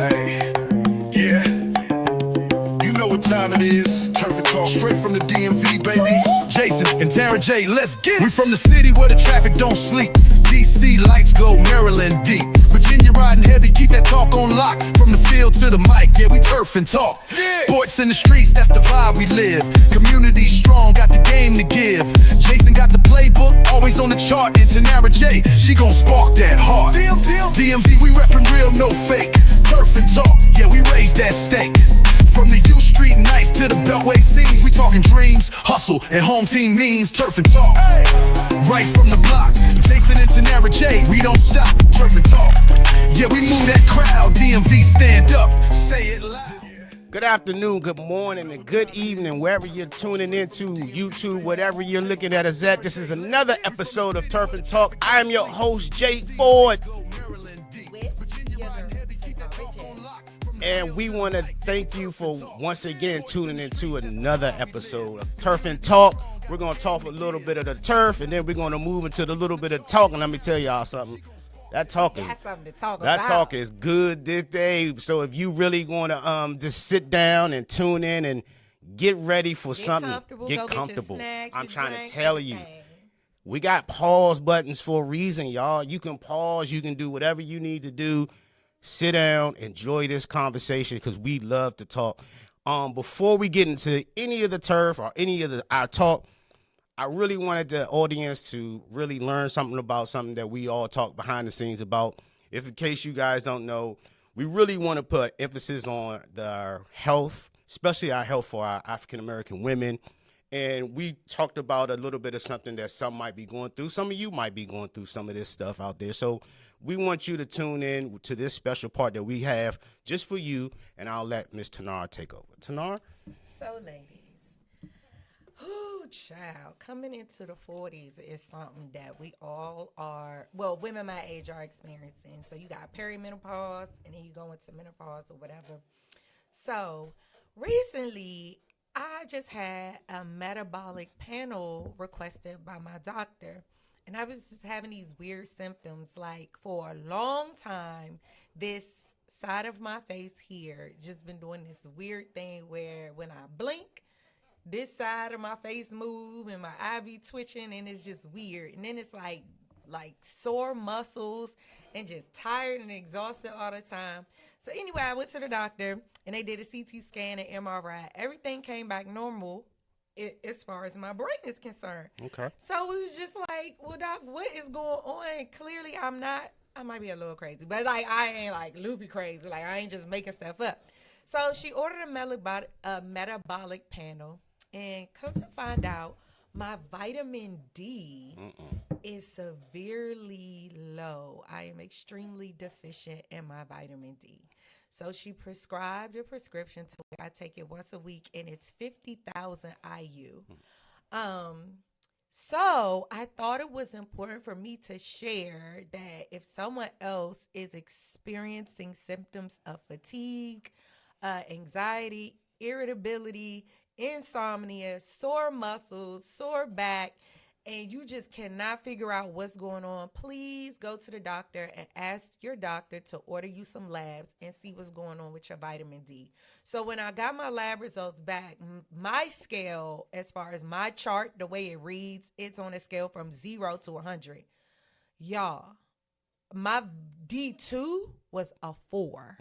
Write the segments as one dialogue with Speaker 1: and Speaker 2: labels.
Speaker 1: Hey, yeah, you know what time it is. Turf and Talk, straight from the DMV, baby. Jason and Tara J, let's get it. We from the city where the traffic don't sleep. DC lights glow, Maryland deep. Virginia riding heavy, keep that talk on lock. From the field to the mic, yeah, we Turf and Talk. Sports in the streets, that's the vibe we live. Community strong, got the game to give. Jason got the playbook, always on the chart. And Tanara J, she gon' spark that heart. DMV, we reppin' real, no fake. Turf and Talk, yeah, we raise that stake. From the U Street nights to the Beltway scenes, we talking dreams, hustle, and home team means. Turf and Talk, right from the block. Jason and Tanara J, we don't stop. Turf and Talk, yeah, we move that crowd. DMV, stand up, say it loud.
Speaker 2: Good afternoon, good morning, and good evening, wherever you're tuning into, YouTube, whatever you're looking at us at. This is another episode of Turf and Talk. I am your host, Jay Ford. And we want to thank you for once again tuning into another episode of Turf and Talk. We're going to talk a little bit of the turf, and then we're going to move into the little bit of talk. And let me tell y'all something. That talk is good this day. So if you really want to just sit down and tune in and get ready for something, get comfortable. I'm trying to tell you. We got pause buttons for a reason, y'all. You can pause. You can do whatever you need to do. Sit down, enjoy this conversation because we love to talk. Before we get into any of the turf or any of our talk, I really wanted the audience to really learn something about something that we all talk behind the scenes about. If in case you guys don't know, we really want to put emphasis on our health, especially our health for our African-American women. And we talked about a little bit of something that some might be going through. Some of you might be going through some of this stuff out there. So we want you to tune in to this special part that we have just for you, and I'll let Miss Tanara take over. Tanara?
Speaker 3: So, ladies, child, coming into the 40s is something that we all are, well, women my age are experiencing. So you got perimenopause, and then you go into menopause or whatever. So recently, I just had a metabolic panel requested by my doctor. And I was just having these weird symptoms. Like for a long time, this side of my face here just been doing this weird thing where when I blink, this side of my face move and my eye be twitching and it's just weird. And then it's like sore muscles and just tired and exhausted all the time. So anyway, I went to the doctor and they did a CT scan and MRI. Everything came back normal. As far as my brain is concerned.
Speaker 2: Okay.
Speaker 3: So it was just like, well, doc, what is going on? Clearly, I might be a little crazy, but like, I ain't like loopy crazy. Like, I ain't just making stuff up. So she ordered a metabolic panel, and come to find out, my vitamin D is severely low. I am extremely deficient in my vitamin D. So she prescribed a prescription to where I take it once a week, and it's 50,000 IU. So I thought it was important for me to share that if someone else is experiencing symptoms of fatigue, anxiety, irritability, insomnia, sore muscles, sore back, and you just cannot figure out what's going on, please go to the doctor and ask your doctor to order you some labs and see what's going on with your vitamin D. So when I got my lab results back, my scale, as far as my chart, the way it reads, it's on a scale from 0 to 100. Y'all, my D2 was a 4.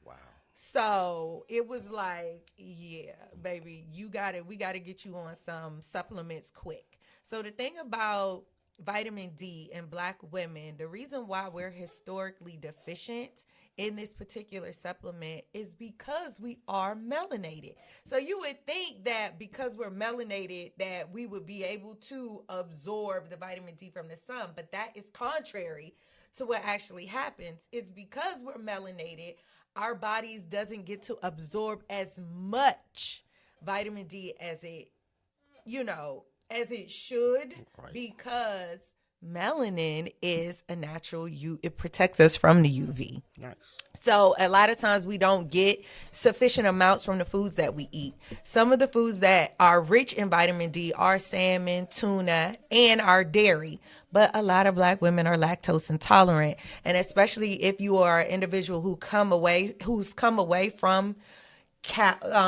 Speaker 2: Wow.
Speaker 3: So it was like, yeah, baby, we got to get you on some supplements quick. So the thing about vitamin D in Black women, the reason why we're historically deficient in this particular supplement is because we are melanated. So you would think that because we're melanated that we would be able to absorb the vitamin D from the sun, but that is contrary to what actually happens. It's because we're melanated, our bodies doesn't get to absorb as much vitamin D as it should, right, because Melanin is a natural it protects us from the UV.
Speaker 2: Nice.
Speaker 3: So a lot of times we don't get sufficient amounts from the foods that we eat. Some of the foods that are rich in vitamin D are salmon, tuna, and our dairy. But a lot of Black women are lactose intolerant, and especially if you are an individual who's come away from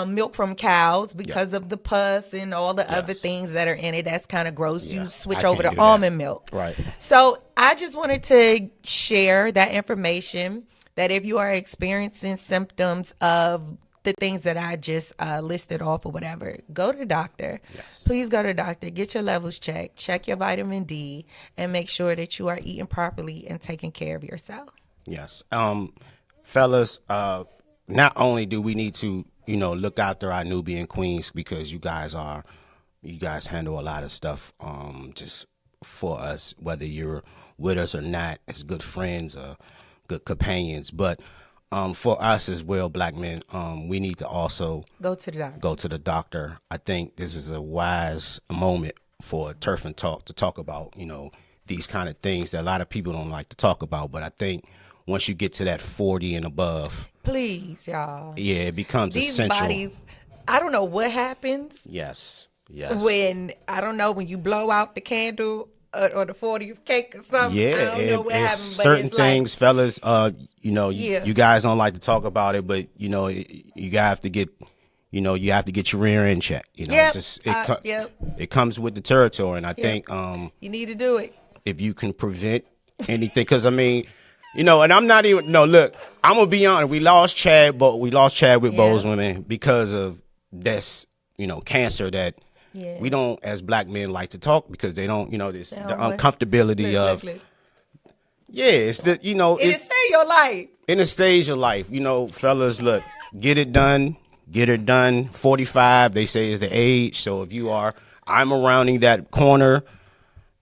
Speaker 3: milk from cows because of the pus and all the other things that are in it. That's kind of gross. You switch over to almond milk.
Speaker 2: Right.
Speaker 3: So I just wanted to share that information that if you are experiencing symptoms of the things that I just listed off or whatever, go to the doctor. Yes. Please go to the doctor. Get your levels checked. Check your vitamin D and make sure that you are eating properly and taking care of yourself.
Speaker 2: Yes. Fellas, not only do we need to, look after our Nubian queens because you guys handle a lot of stuff just for us, whether you're with us or not, as good friends or good companions. But for us as well, Black men, we need to also
Speaker 3: go to the doctor.
Speaker 2: I think this is a wise moment for Turf and Talk to talk about, these kind of things that a lot of people don't like to talk about. But I think once you get to that 40 and above,
Speaker 3: please, y'all.
Speaker 2: Yeah, it becomes
Speaker 3: these
Speaker 2: essential.
Speaker 3: Bodies, I don't know what happens.
Speaker 2: Yes.
Speaker 3: When you blow out the candle or the 40th cake or something.
Speaker 2: Yeah,
Speaker 3: I don't know what happens.
Speaker 2: Certain things, fellas. You guys don't like to talk about it, but you have to get. You have to get your rear end checked. It comes with the territory, and I think
Speaker 3: you need to do it
Speaker 2: if you can prevent anything. Because and I'm not even. No, look, I'm gonna be honest. We lost Chad with Bozeman because of this, cancer that we don't, as Black men, like to talk because they don't, the uncomfortability of. Yeah, it's the
Speaker 3: it save your life.
Speaker 2: In a stage of life, fellas, look, get it done. 45, they say, is the age. So if I'm rounding that corner.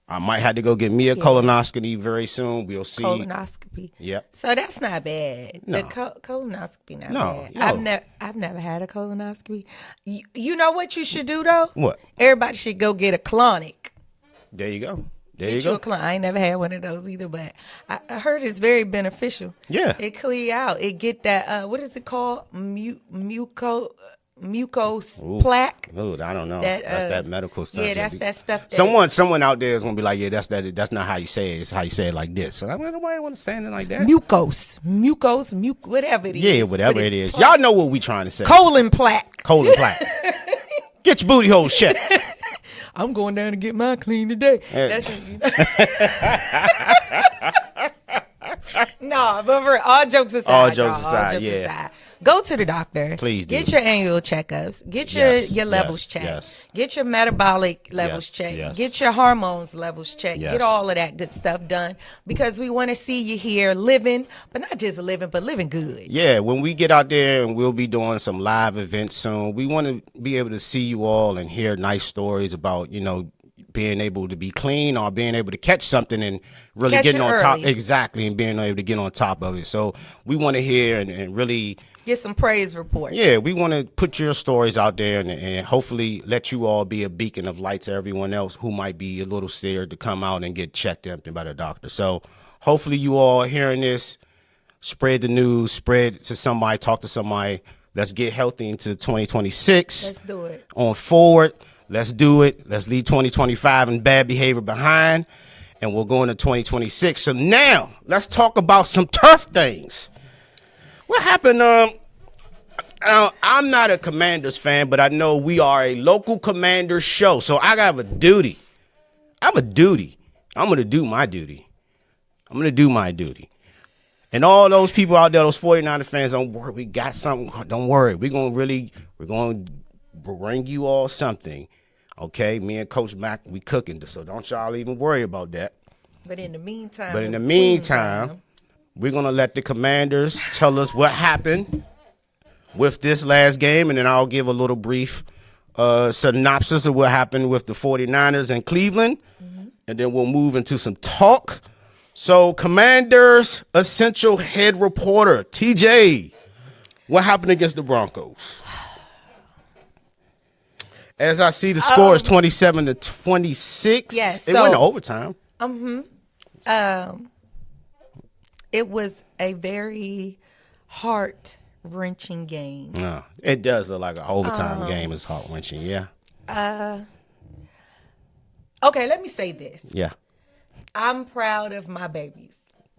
Speaker 2: I might have to go get me a colonoscopy very soon. We'll see.
Speaker 3: Colonoscopy.
Speaker 2: Yep.
Speaker 3: So that's not bad.
Speaker 2: No.
Speaker 3: The colonoscopy not bad.
Speaker 2: No.
Speaker 3: I've never had a colonoscopy. You know what you should do though?
Speaker 2: What?
Speaker 3: Everybody should go get a colonic.
Speaker 2: There you go.
Speaker 3: Get you a colonic. I ain't never had one of those either, but I heard it's very beneficial.
Speaker 2: Yeah.
Speaker 3: It clear you out. It get that what is it called? Mucose plaque.
Speaker 2: Ooh, I don't know. That's that medical stuff.
Speaker 3: Yeah, that's that stuff.
Speaker 2: Someone out there is gonna be like, yeah, that's not how you say it. It's how you say it like this. So nobody want to say it like that.
Speaker 3: Mucose, whatever it is.
Speaker 2: Yeah, whatever it is. Y'all know what we trying to say.
Speaker 3: Colon plaque.
Speaker 2: Get your booty hole shut.
Speaker 3: I'm going down to get mine clean today. That's No, but for all jokes aside, go to the doctor.
Speaker 2: Please do.
Speaker 3: Get your annual checkups. Get your levels checked.
Speaker 2: Yes.
Speaker 3: Get your metabolic levels checked.
Speaker 2: Yes.
Speaker 3: Get your hormones levels checked.
Speaker 2: Yes.
Speaker 3: Get all of that good stuff done because we want to see you here living, but not just living, but living good.
Speaker 2: Yeah, when we get out there and we'll be doing some live events soon, we want to be able to see you all and hear nice stories about, being able to be clean or being able to catch something and really getting on top. Exactly, and being able to get on top of it. So we want to hear and really
Speaker 3: get some praise reports.
Speaker 2: Yeah, we want to put your stories out there and hopefully let you all be a beacon of light to everyone else who might be a little scared to come out and get checked up by the doctor. So hopefully you all hearing this, spread the news, spread to somebody, talk to somebody. Let's get healthy into 2026.
Speaker 3: Let's do it.
Speaker 2: On forward. Let's do it. Let's leave 2025 and bad behavior behind, and we'll go into 2026. So now, let's talk about some turf things. What happened? I'm not a Commanders fan, but I know we are a local Commanders show, so I have a duty. I'm going to do my duty. And all those people out there, those 49er fans, don't worry. We got something. Don't worry. We're going to bring you all something. Okay, me and Coach Mac, we cooking, so don't y'all even worry about that.
Speaker 3: But in the meantime,
Speaker 2: we're going to let the Commanders tell us what happened with this last game, and then I'll give a little brief synopsis of what happened with the 49ers in Cleveland, and then we'll move into some talk. So, Commanders Essential Head Reporter, TJ, what happened against the Broncos? As I see, the score is 27-26.
Speaker 3: Yes,
Speaker 2: it went to overtime.
Speaker 3: It was a very heart-wrenching game.
Speaker 2: It does look like an overtime game. Is heart wrenching. Yeah.
Speaker 3: Okay, let me say this.
Speaker 2: Yeah.
Speaker 3: I'm proud of my babies.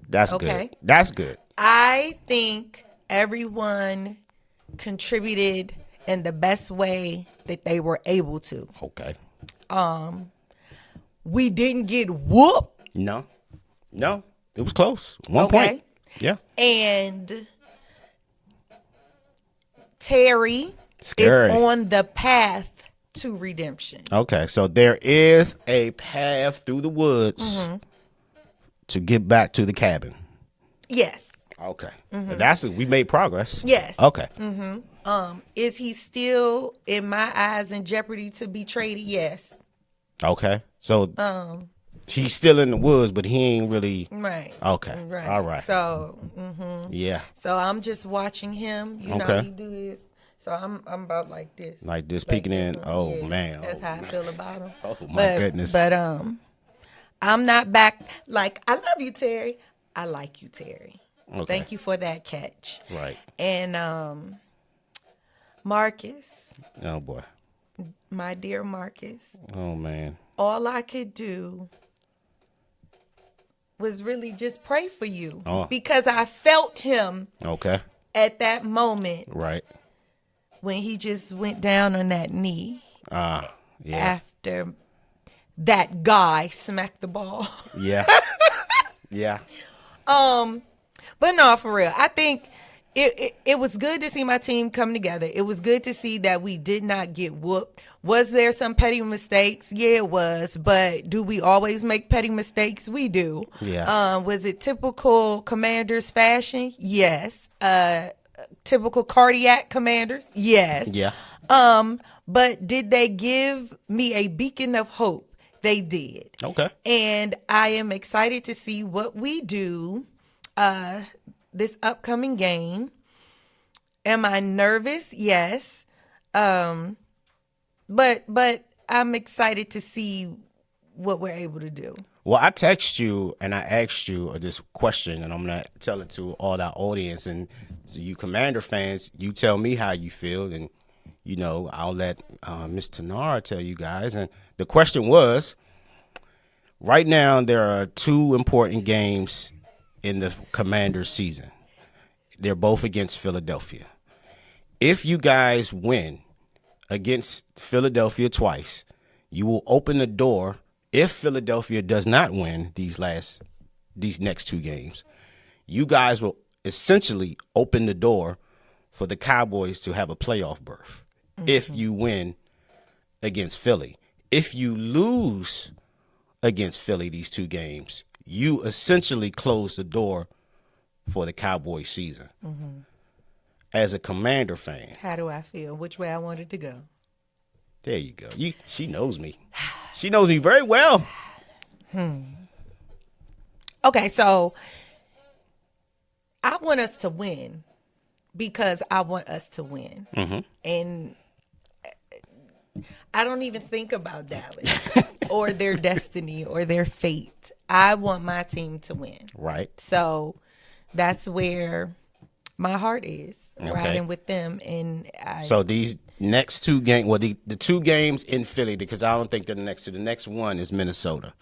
Speaker 2: That's
Speaker 3: Okay.
Speaker 2: good. That's good.
Speaker 3: I think everyone contributed in the best way that they were able to.
Speaker 2: Okay.
Speaker 3: We didn't get whooped.
Speaker 2: No. It was close. One
Speaker 3: Okay.
Speaker 2: point. Yeah.
Speaker 3: And Terry
Speaker 2: Scary.
Speaker 3: is on the path to redemption.
Speaker 2: Okay. So there is a path through the woods to get back to the cabin.
Speaker 3: Yes.
Speaker 2: Okay. We made progress.
Speaker 3: Yes.
Speaker 2: Okay.
Speaker 3: Is he still, in my eyes, in jeopardy to be traded? Yes.
Speaker 2: Okay. So he's still in the woods, but he ain't really.
Speaker 3: Right.
Speaker 2: Okay.
Speaker 3: Right.
Speaker 2: All right.
Speaker 3: So,
Speaker 2: Yeah.
Speaker 3: so I'm just watching him. You know,
Speaker 2: Okay.
Speaker 3: he do this. So I'm about like this.
Speaker 2: Like this, peeking in.
Speaker 3: this.
Speaker 2: Oh,
Speaker 3: Yeah,
Speaker 2: man.
Speaker 3: That's
Speaker 2: Oh,
Speaker 3: how I feel about him.
Speaker 2: Oh, my goodness.
Speaker 3: But I'm not back. Like, I love you, Terry. I like you, Terry.
Speaker 2: Okay.
Speaker 3: Thank you for that catch.
Speaker 2: Right.
Speaker 3: And Marcus,
Speaker 2: Oh, boy.
Speaker 3: my dear Marcus,
Speaker 2: Oh, man.
Speaker 3: all I could do was really just pray for you.
Speaker 2: Oh.
Speaker 3: Because I felt him
Speaker 2: Okay.
Speaker 3: at that moment
Speaker 2: Right.
Speaker 3: when he just went down on that knee
Speaker 2: Yeah.
Speaker 3: after that guy smacked the ball.
Speaker 2: Yeah. Yeah.
Speaker 3: But no, for real, I think it was good to see my team come together. It was good to see that we did not get whooped. Was there some petty mistakes? Yeah, it was. But do we always make petty mistakes? We do.
Speaker 2: Yeah.
Speaker 3: Was it typical Commanders fashion? Yes. Typical cardiac Commanders? Yes.
Speaker 2: Yeah.
Speaker 3: But did they give me a beacon of hope? They did.
Speaker 2: Okay.
Speaker 3: And I am excited to see what we do this upcoming game. Am I nervous? Yes. But I'm excited to see what we're able to do.
Speaker 2: Well, I text you and I asked you this question, and I'm going to tell it to all our audience. And so you Commander fans, you tell me how you feel, and, you know, I'll let Miss Tanara tell you guys. And the question was, right now there are two important games in the Commanders season. They're both against Philadelphia. If you guys win against Philadelphia twice, you will open the door. If Philadelphia does not win these next two games, you guys will essentially open the door for the Cowboys to have a playoff berth. If you win against Philly. If you lose against Philly these two games, you essentially close the door for the Cowboys season. As a Commander fan,
Speaker 3: How do I feel? Which way I wanted to go?
Speaker 2: there you go. She knows me. She knows me very well.
Speaker 3: Okay, so I want us to win because I want us to win. And I don't even think about Dallas or their destiny or their fate. I want my team to win.
Speaker 2: Right.
Speaker 3: So that's where my heart is,
Speaker 2: Okay.
Speaker 3: riding with them. And
Speaker 2: So these next two games, well, the two games in Philly, because I don't think they're the next two. The next one is Minnesota.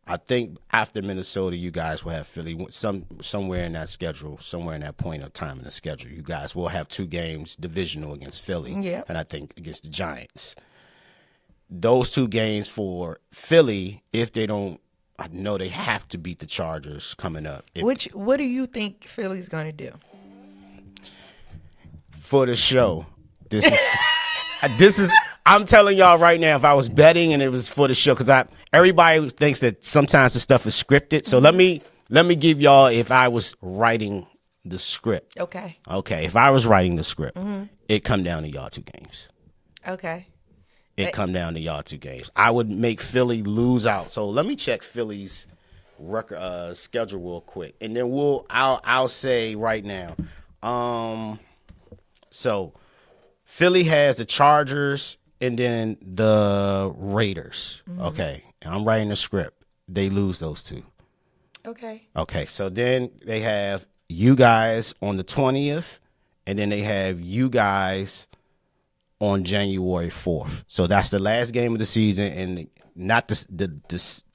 Speaker 2: I think after Minnesota, you guys will have Philly somewhere in that schedule, somewhere in that point of time in the schedule. You guys will have two games divisional against Philly,
Speaker 3: Yeah.
Speaker 2: and I think against the Giants. Those two games for Philly, if they don't, I know they have to beat the Chargers coming up.
Speaker 3: what do you think Philly's going to do?
Speaker 2: For the show, this is I'm telling y'all right now, if I was betting and it was for the show, because everybody thinks that sometimes the stuff is scripted. So let me give y'all, if I was writing the script.
Speaker 3: Okay.
Speaker 2: Okay, if I was writing the script, it come down to y'all two games.
Speaker 3: Okay.
Speaker 2: It come down to y'all two games. I would make Philly lose out. So let me check Philly's record schedule real quick, and then I'll say right now. So Philly has the Chargers and then the Raiders. Okay, and I'm writing the script. they lose those two.
Speaker 3: Okay.
Speaker 2: Okay, so then they have you guys on the 20th, and then they have you guys on January 4th. So that's the last game of the season, and not the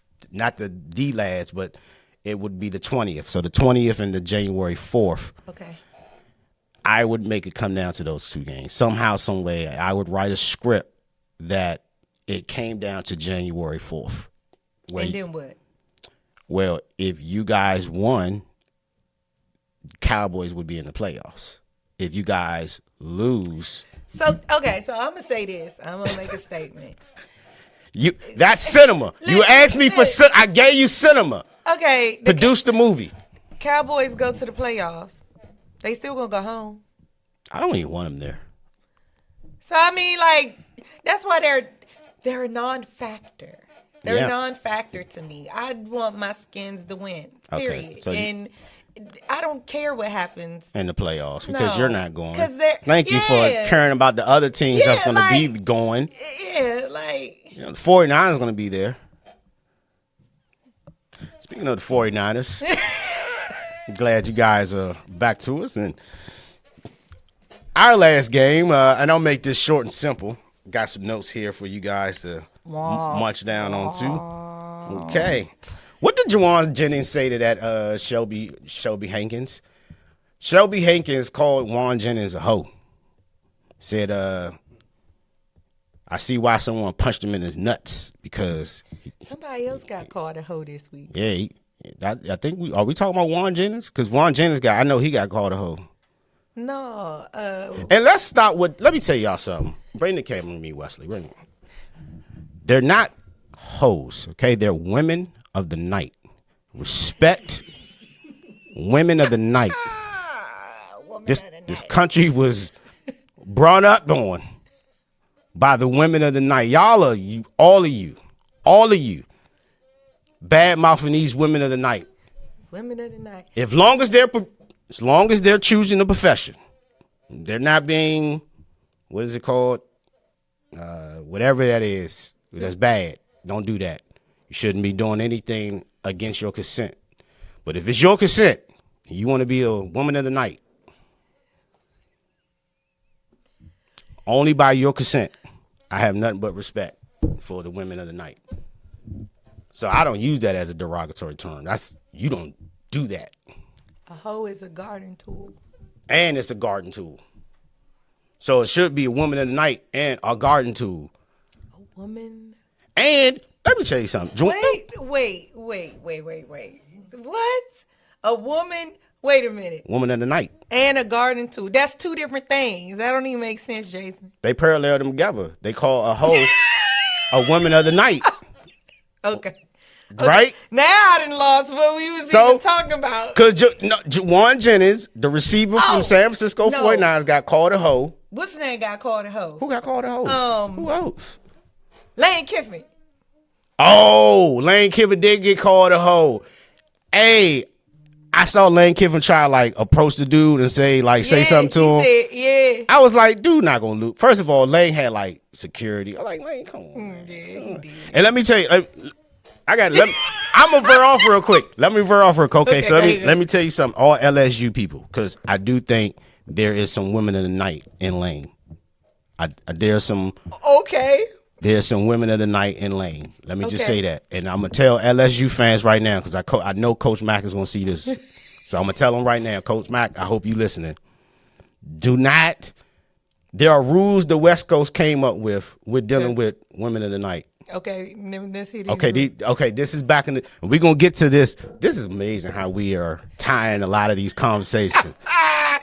Speaker 2: lads, but it would be the 20th. So the 20th and the January 4th.
Speaker 3: Okay.
Speaker 2: I would make it come down to those two games. Somehow, some way, I would write a script that it came down to January 4th.
Speaker 3: And then what?
Speaker 2: Well, if you guys won, Cowboys would be in the playoffs. If you guys lose...
Speaker 3: So, okay, so I'm going to say this. I'm going to make a statement.
Speaker 2: That's cinema. You asked me for I gave you cinema.
Speaker 3: Okay.
Speaker 2: Produce the movie.
Speaker 3: Cowboys go to the playoffs. They still going to go home.
Speaker 2: I don't even want them there.
Speaker 3: So, I mean, like, that's why they're a non-factor. They're a non-factor to me. I want my Skins to win, period. Okay, so and I don't care what happens
Speaker 2: in the playoffs because you're not going.
Speaker 3: Thank
Speaker 2: you for caring about the other teams that's going to be going.
Speaker 3: Yeah, like.
Speaker 2: The 49ers going to be there. Speaking of the 49ers, I'm glad you guys are back to us. And our last game, and I'll make this short and simple. Got some notes here for you guys to march down onto. Okay. What did Juwan Jennings say to that Shelby Hankins? Shelby Hankins called Juwan Jennings a hoe. Said, I see why someone punched him in his nuts because
Speaker 3: somebody else got called a hoe this week.
Speaker 2: Yeah, I think are we talking about Juwan Jennings? Because Juwan Jennings I know he got called a hoe.
Speaker 3: No.
Speaker 2: And let's start with. Let me tell y'all something. Bring the camera to me, Wesley. Bring it. They're not hoes, okay? They're women of the night. Respect women of the night. This country was brought up on by the women of the night. All of you, bad mouthing these women of the night.
Speaker 3: Women of the night.
Speaker 2: As long as they're choosing a profession, they're not being, what is it called? Whatever that is, that's bad. Don't do that. You shouldn't be doing anything against your consent. But if it's your consent, you want to be a woman of the night, only by your consent. I have nothing but respect for the women of the night. So I don't use that as a derogatory term. You don't do that.
Speaker 3: A hoe is a garden tool.
Speaker 2: And it's a garden tool. So it should be a woman of the night and a garden tool.
Speaker 3: A woman.
Speaker 2: And let me tell you something.
Speaker 3: Wait. What? A woman? Wait a minute.
Speaker 2: Woman of the night.
Speaker 3: And a garden tool. That's two different things. That don't even make sense, Jason.
Speaker 2: They parallel them together. They call a hoe a woman of the night.
Speaker 3: Okay.
Speaker 2: Right?
Speaker 3: Now I done lost what we was even talking about. Because
Speaker 2: Juwan Jennings, the receiver from San Francisco 49ers, got called a hoe.
Speaker 3: What's his name got called a hoe?
Speaker 2: Who got called a hoe? Who else?
Speaker 3: Lane Kiffin.
Speaker 2: Oh, Lane Kiffin did get called a hoe. Hey, I saw Lane Kiffin try approach the dude and say something to him.
Speaker 3: Said,
Speaker 2: I was like, dude, not gonna lose. First of all, Lane had security. I'm like, Lane, come on.
Speaker 3: Yeah, he did.
Speaker 2: And let me tell you, I'm gonna veer off real quick. Let me veer off real quick. Okay, so let me tell you something. All LSU people, because I do think there is some women of the night in Lane. There's some.
Speaker 3: Okay.
Speaker 2: There's some women of the night in Lane. Let me just say that. And I'm going to tell LSU fans right now, because I know Coach Mack is going to see this. So I'm going to tell him right now, Coach Mack, I hope you listening. There are rules the West Coast came up with dealing with women of the night.
Speaker 3: Okay, let's hear
Speaker 2: these. Okay, this is back in the, we're going to get to this. This is amazing how we are tying a lot of these conversations.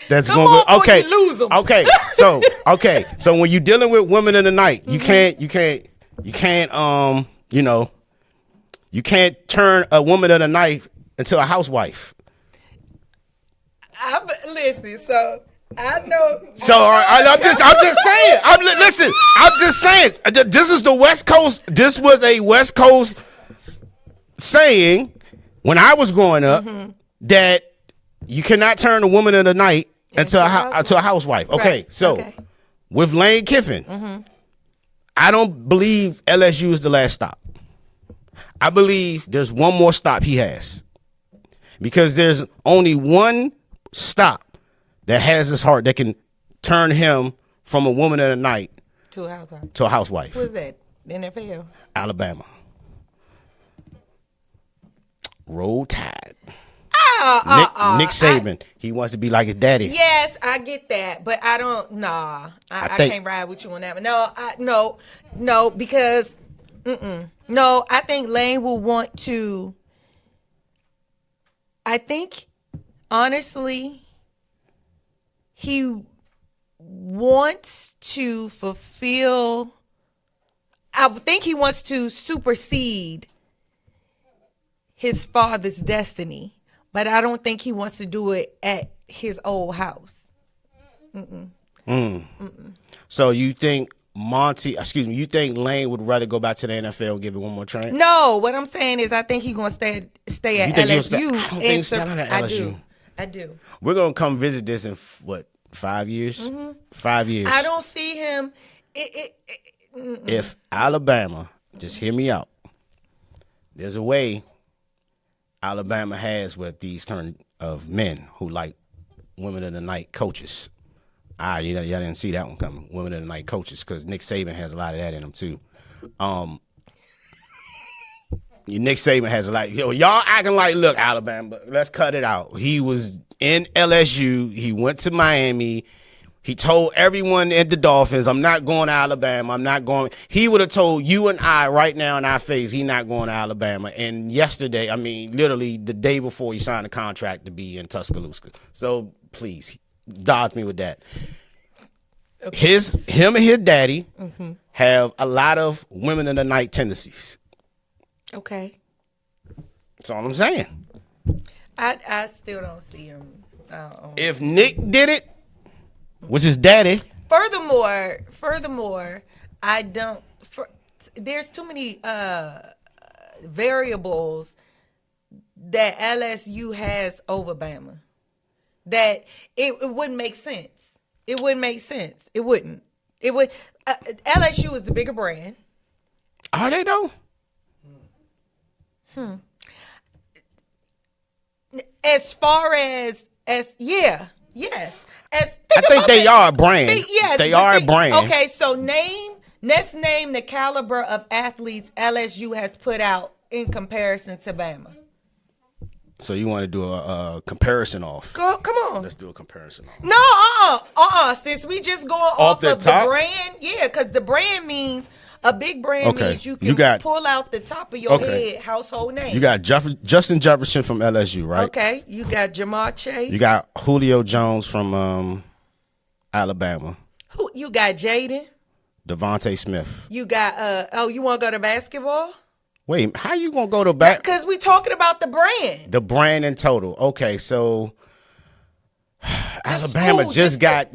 Speaker 2: That's
Speaker 3: Come
Speaker 2: going
Speaker 3: on,
Speaker 2: okay.
Speaker 3: You lose them.
Speaker 2: So when you're dealing with women of the night, you can't you can't turn a woman of the night into a housewife.
Speaker 3: Listen, so I know.
Speaker 2: So I'm just saying. This is the West Coast. This was a West Coast saying when I was growing up that you cannot turn a woman of the night into a housewife. Okay,
Speaker 3: right.
Speaker 2: so with Lane Kiffin, I don't believe LSU is the last stop. I believe there's one more stop he has. Because there's only one stop that has his heart that can turn him from a woman of the night
Speaker 3: to a housewife.
Speaker 2: To a housewife.
Speaker 3: What's that? The NFL? Alabama.
Speaker 2: Roll Tide. Nick Saban. He wants to be like his daddy.
Speaker 3: Yes, I get that, but I don't. Nah, I can't ride with you on that one. No, because no, I think Lane will want to. I think, honestly, he wants to fulfill. I think he wants to supersede his father's destiny, but I don't think he wants to do it at his old house.
Speaker 2: So you think you think Lane would rather go back to the NFL and give it one more try?
Speaker 3: No, what I'm saying is I think he's going to stay at LSU.
Speaker 2: I don't think he's staying at LSU.
Speaker 3: I do.
Speaker 2: We're going to come visit this in, 5 years? 5 years.
Speaker 3: I don't see him.
Speaker 2: If Alabama, just hear me out, there's a way Alabama has with these kind of men who like women of the night coaches. Y'all didn't see that one coming. Women of the night coaches, because Nick Saban has a lot of that in him too. Nick Saban has a lot. Y'all acting like, look, Alabama, let's cut it out. He was in LSU. He went to Miami. He told everyone at the Dolphins, I'm not going to Alabama. I'm not going. He would have told you and I right now in our face, he's not going to Alabama. And yesterday, literally the day before, he signed a contract to be in Tuscaloosa. So please, dodge me with that. Okay. Him and his daddy have a lot of women in the night tendencies.
Speaker 3: Okay.
Speaker 2: That's all I'm saying.
Speaker 3: I still don't see him.
Speaker 2: If Nick did it, which is daddy.
Speaker 3: Furthermore, I don't. There's too many variables that LSU has over Bama that it wouldn't make sense. It wouldn't make sense. It wouldn't. It would. LSU is the bigger brand.
Speaker 2: Are they though?
Speaker 3: As far as yes.
Speaker 2: I think they are a brand. They are a brand.
Speaker 3: Okay, so let's name the caliber of athletes LSU has put out in comparison to Bama.
Speaker 2: So you want to do a comparison off?
Speaker 3: Come on.
Speaker 2: Let's do a comparison off.
Speaker 3: No, Since we just going off of the brand, because the brand means a big brand means you can pull out the top of your head household names.
Speaker 2: You got Justin Jefferson from LSU, right?
Speaker 3: Okay. You got Jamar Chase.
Speaker 2: You got Julio Jones from Alabama.
Speaker 3: Who you got? Jaden.
Speaker 2: Devontae Smith.
Speaker 3: You got you want to go to basketball?
Speaker 2: Wait, how you gonna go to back?
Speaker 3: Because we talking about the brand.
Speaker 2: The brand in total. Okay, so Alabama just got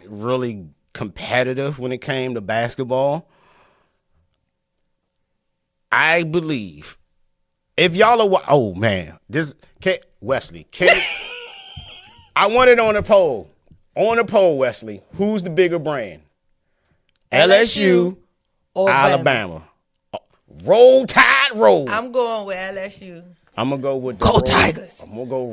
Speaker 2: really competitive when it came to basketball. I believe if y'all are Wesley, I want it on a poll. On a poll, Wesley, who's the bigger brand? LSU or Alabama? Roll Tide, roll.
Speaker 3: I'm going with LSU.
Speaker 2: I'm gonna go with
Speaker 3: Tigers.
Speaker 2: I'm gonna go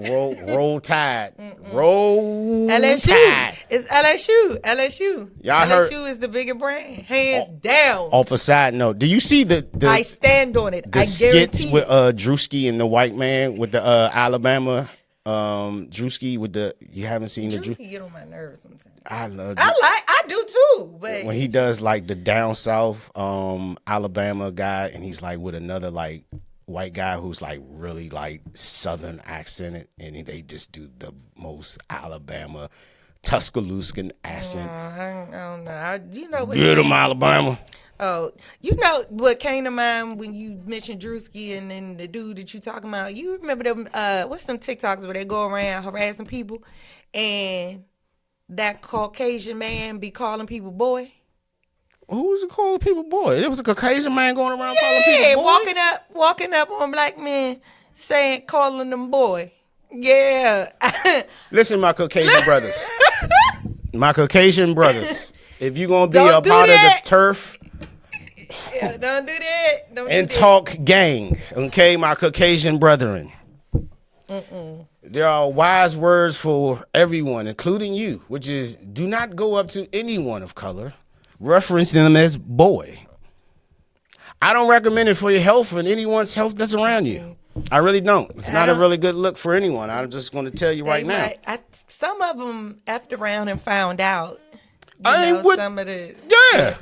Speaker 2: roll Tide. Roll
Speaker 3: LSU.
Speaker 2: Tide.
Speaker 3: It's LSU.
Speaker 2: Y'all
Speaker 3: LSU is the bigger brand, hands down.
Speaker 2: Off a side note, do you see the
Speaker 3: I stand on it.
Speaker 2: The skits with Drewski and the white man with the Alabama Drewski with the you haven't seen the
Speaker 3: Drewski get on my nerves sometimes.
Speaker 2: I
Speaker 3: do too, but
Speaker 2: when he does like the down south Alabama guy and he's like with another like white guy who's like really like southern accented and they just do the most Alabama Tuscaloosa accent.
Speaker 3: I don't know. You know what?
Speaker 2: Get him, Alabama.
Speaker 3: Oh, you know what came to mind when you mentioned Drewski and then the dude that you talking about? You remember them? What's some TikToks where they go around harassing people, and that Caucasian man be calling people boy?
Speaker 2: Who was calling people boy? There was a Caucasian man going around calling people boy.
Speaker 3: walking up on black men calling them boy. Yeah.
Speaker 2: Listen, my Caucasian brothers. If you're gonna be a part of the turf,
Speaker 3: Yeah, don't do that. Don't
Speaker 2: And
Speaker 3: do that.
Speaker 2: talk gang, okay, my Caucasian brethren. There are wise words for everyone, including you, which is do not go up to anyone of color, reference them as boy. I don't recommend it for your health and anyone's health that's around you. I really don't. It's not a really good look for anyone. I'm just going to tell you right now.
Speaker 3: Some of them effed around and found out. Some of the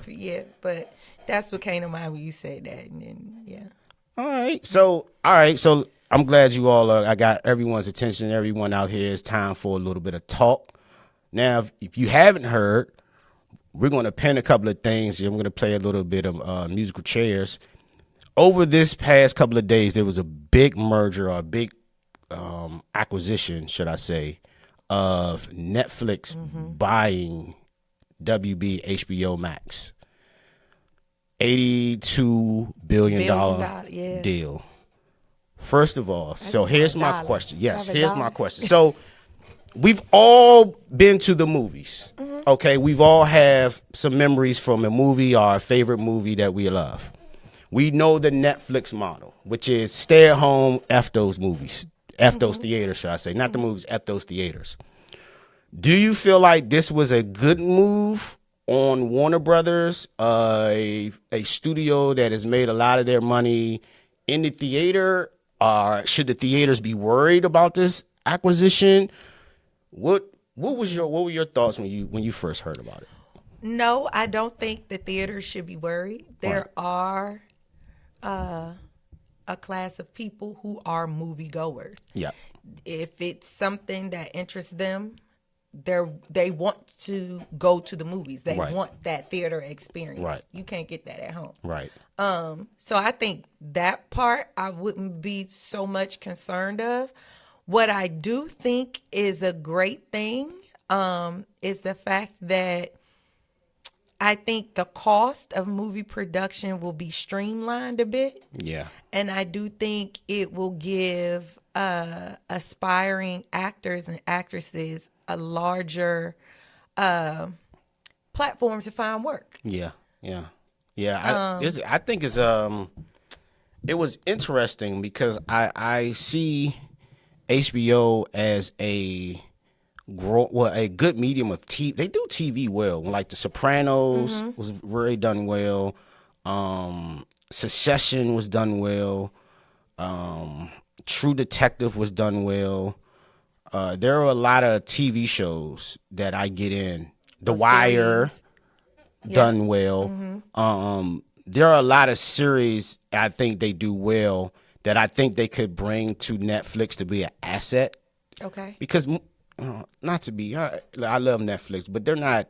Speaker 3: yeah, but that's what came to mind when you said that, and then
Speaker 2: All right, so I'm glad you all. I got everyone's attention. Everyone out here. It's time for a little bit of talk. Now, if you haven't heard, we're going to pin a couple of things. And we're going to play a little bit of musical chairs. Over this past couple of days, there was a big merger or a big acquisition, should I say, of Netflix buying WB HBO Max. $82 billion deal. First of all, so here's my question. Yes, here's my question. So we've all been to the movies. Okay, we've all have some memories from a movie or a favorite movie that we love. We know the Netflix model, which is stay at home, F those movies. F those theaters, should I say. Not the movies, F those theaters. Do you feel like this was a good move on Warner Brothers, a studio that has made a lot of their money in the theater? Should the theaters be worried about this acquisition? What were your thoughts when you first heard about it?
Speaker 3: No, I don't think the theaters should be worried. There are a class of people who are moviegoers.
Speaker 2: Yeah.
Speaker 3: If it's something that interests them, they want to go to the movies. They want that theater experience.
Speaker 2: Right.
Speaker 3: You can't get that at home.
Speaker 2: Right.
Speaker 3: So I think that part I wouldn't be so much concerned of. What I do think is a great thing is the fact that I think the cost of movie production will be streamlined a bit.
Speaker 2: Yeah.
Speaker 3: And I do think it will give aspiring actors and actresses a larger platform to find work.
Speaker 2: Yeah. I think it was interesting because I see HBO as a good medium of TV. They do TV well. Like The Sopranos was really done well. Succession was done well. True Detective was done well. There are a lot of TV shows that I get in. The Wire, done well. There are a lot of series I think they do well that I think they could bring to Netflix to be an asset.
Speaker 3: Okay.
Speaker 2: Because not to be, I love Netflix, but they're not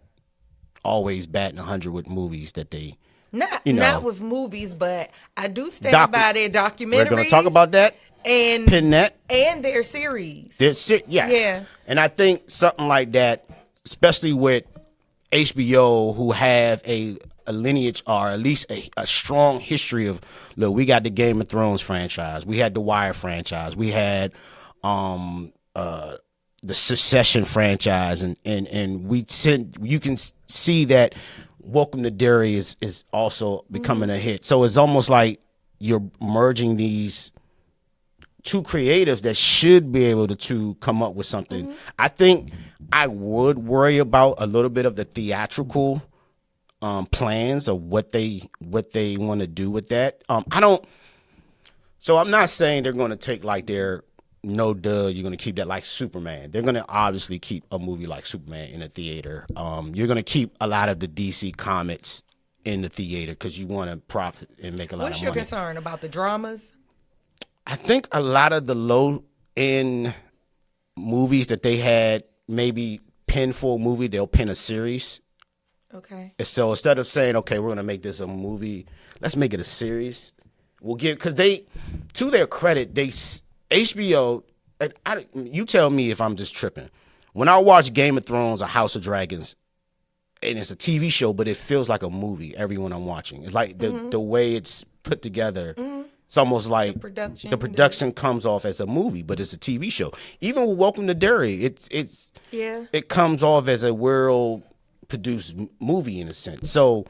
Speaker 2: always batting 100 with movies that they.
Speaker 3: Not with movies, but I do stand by their documentaries.
Speaker 2: We're going to talk about that.
Speaker 3: And
Speaker 2: Pinnet.
Speaker 3: And their series.
Speaker 2: Yes.
Speaker 3: Yeah.
Speaker 2: And I think something like that, especially with HBO, who have a lineage or at least a strong history of, look, we got the Game of Thrones franchise. We had the Wire franchise. We had the Succession franchise. And you can see that Welcome to Derry is also becoming a hit. So it's almost like you're merging these two creatives that should be able to come up with something. I think I would worry about a little bit of the theatrical plans of what they want to do with that. So I'm not saying they're going to take like their you're going to keep that like Superman. They're going to obviously keep a movie like Superman in a theater. You're going to keep a lot of the DC comics in the theater because you want to profit and make a lot of money.
Speaker 3: What's your concern about the dramas?
Speaker 2: I think a lot of the low-end movies that they had maybe pin for a movie, they'll pin a series.
Speaker 3: Okay.
Speaker 2: So instead of saying, okay, we're going to make this a movie, let's make it a series. Because to their credit, HBO, you tell me if I'm just tripping. When I watch Game of Thrones or House of Dragons, and it's a TV show, but it feels like a movie, everyone I'm watching. It's like the way it's put together. It's almost like the production comes off as a movie, but it's a TV show. Even with Welcome to Derry, it comes off as a well-produced movie in a sense. So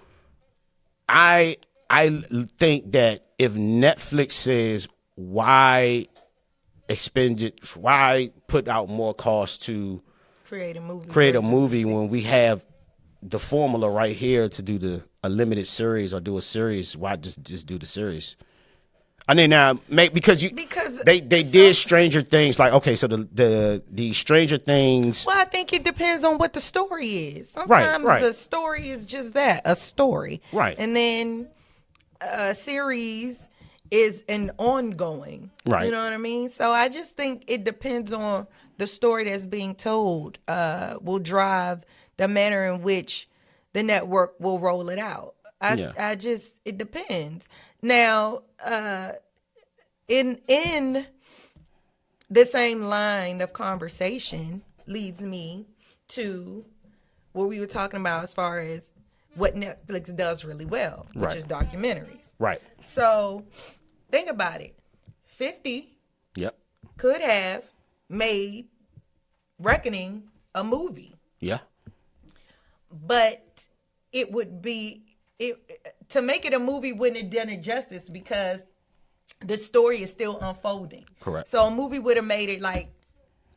Speaker 2: I I think that if Netflix says why put out more cost to
Speaker 3: create a movie
Speaker 2: when we have the formula right here to do a limited series or do a series, why just do the series? I mean, now because they did Stranger Things, like, okay, so the Stranger Things.
Speaker 3: Well, I think it depends on what the story is. Sometimes a story is just that, a story,
Speaker 2: right?
Speaker 3: And then a series is an ongoing,
Speaker 2: right?
Speaker 3: You know what I mean? So I just think it depends on the story that's being told. Will drive the manner in which the network will roll it out. It depends. Now, in the same line of conversation leads me to what we were talking about as far as what Netflix does really well, which is documentaries.
Speaker 2: Right.
Speaker 3: So think about it. 50 could have made Reckoning a movie.
Speaker 2: Yeah.
Speaker 3: But it would be to make it a movie wouldn't have done it justice because the story is still unfolding.
Speaker 2: Correct.
Speaker 3: So a movie would have made it like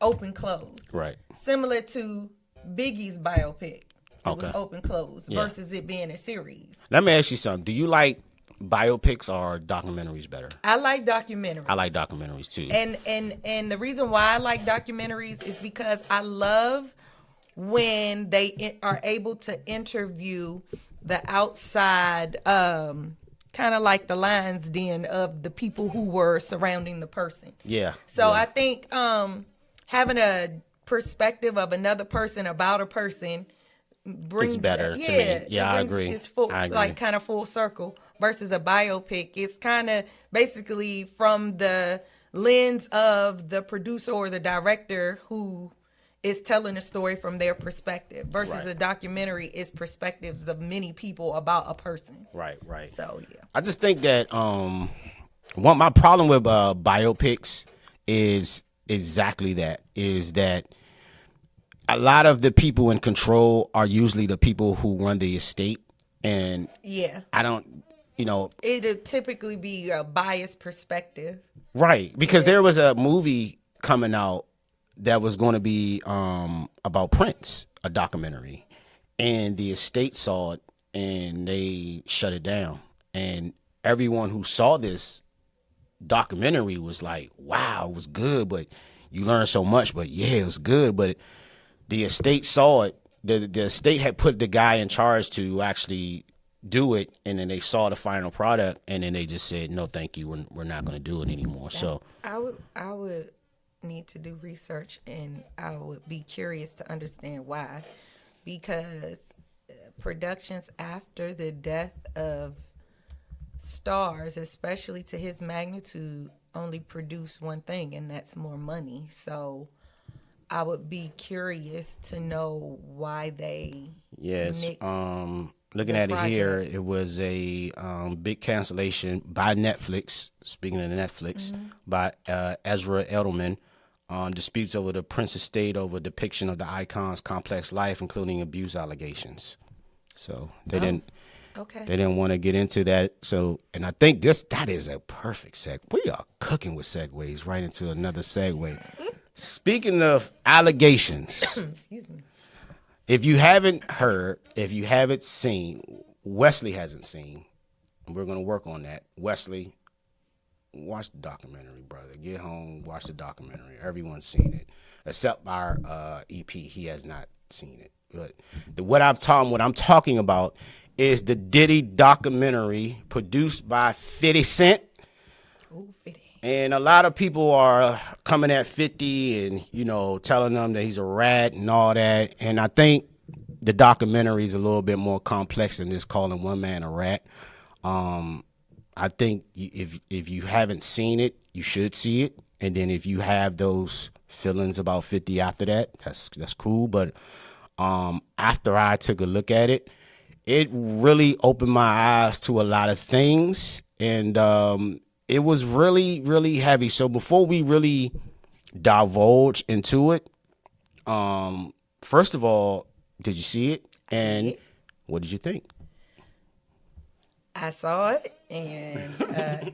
Speaker 3: open close.
Speaker 2: Right.
Speaker 3: Similar to Biggie's biopic. It was open close versus it being a series.
Speaker 2: Let me ask you something. Do you like biopics or documentaries better?
Speaker 3: I like documentaries.
Speaker 2: I like documentaries too.
Speaker 3: And the reason why I like documentaries is because I love when they are able to interview the outside, kind of like the lion's den of the people who were surrounding the person.
Speaker 2: Yeah.
Speaker 3: So I think having a perspective of another person about a person brings
Speaker 2: it's better to me. Yeah, I agree.
Speaker 3: It's like kind of full circle versus a biopic. It's kind of basically from the lens of the producer or the director who is telling a story from their perspective versus a documentary is perspectives of many people about a person.
Speaker 2: Right.
Speaker 3: So, yeah.
Speaker 2: I just think that my problem with biopics is exactly that, is that a lot of the people in control are usually the people who run the estate. And I don't,
Speaker 3: it'll typically be a biased perspective.
Speaker 2: Right. Because there was a movie coming out that was going to be about Prince, a documentary, and the estate saw it and they shut it down. And everyone who saw this documentary was like, wow, it was good, but you learned so much, but it was good. But the estate saw it. The estate had put the guy in charge to actually do it, and then they saw the final product, and then they just said, no, thank you, we're not going to do it anymore.
Speaker 3: I would need to do research, and I would be curious to understand why, because productions after the death of stars, especially to his magnitude, only produce one thing, and that's more money. So I would be curious to know why they nixed
Speaker 2: looking at it here, it was a big cancellation by Netflix. Speaking of Netflix, by Ezra Edelman. Disputes over the Prince estate over depiction of the icon's complex life, including abuse allegations. So they didn't want to get into that. So, and I think that is a perfect segue. We are cooking with segues right into another segue. Speaking of allegations,
Speaker 3: excuse me.
Speaker 2: If you haven't heard, if you haven't seen, Wesley hasn't seen, and we're going to work on that. Wesley, watch the documentary, brother. Get home, watch the documentary. Everyone's seen it, except our EP. He has not seen it. But what I'm talking about is the Diddy documentary produced by 50 Cent.
Speaker 3: Ooh, 50.
Speaker 2: And a lot of people are coming at 50 and, telling them that he's a rat and all that. And I think the documentary is a little bit more complex than just calling one man a rat. I think if you haven't seen it, you should see it. And then if you have those feelings about 50 after that, that's cool. But after I took a look at it, it really opened my eyes to a lot of things. And it was really, really heavy. So before we really divulge into it, first of all, did you see it? And what did you think?
Speaker 3: I saw it, and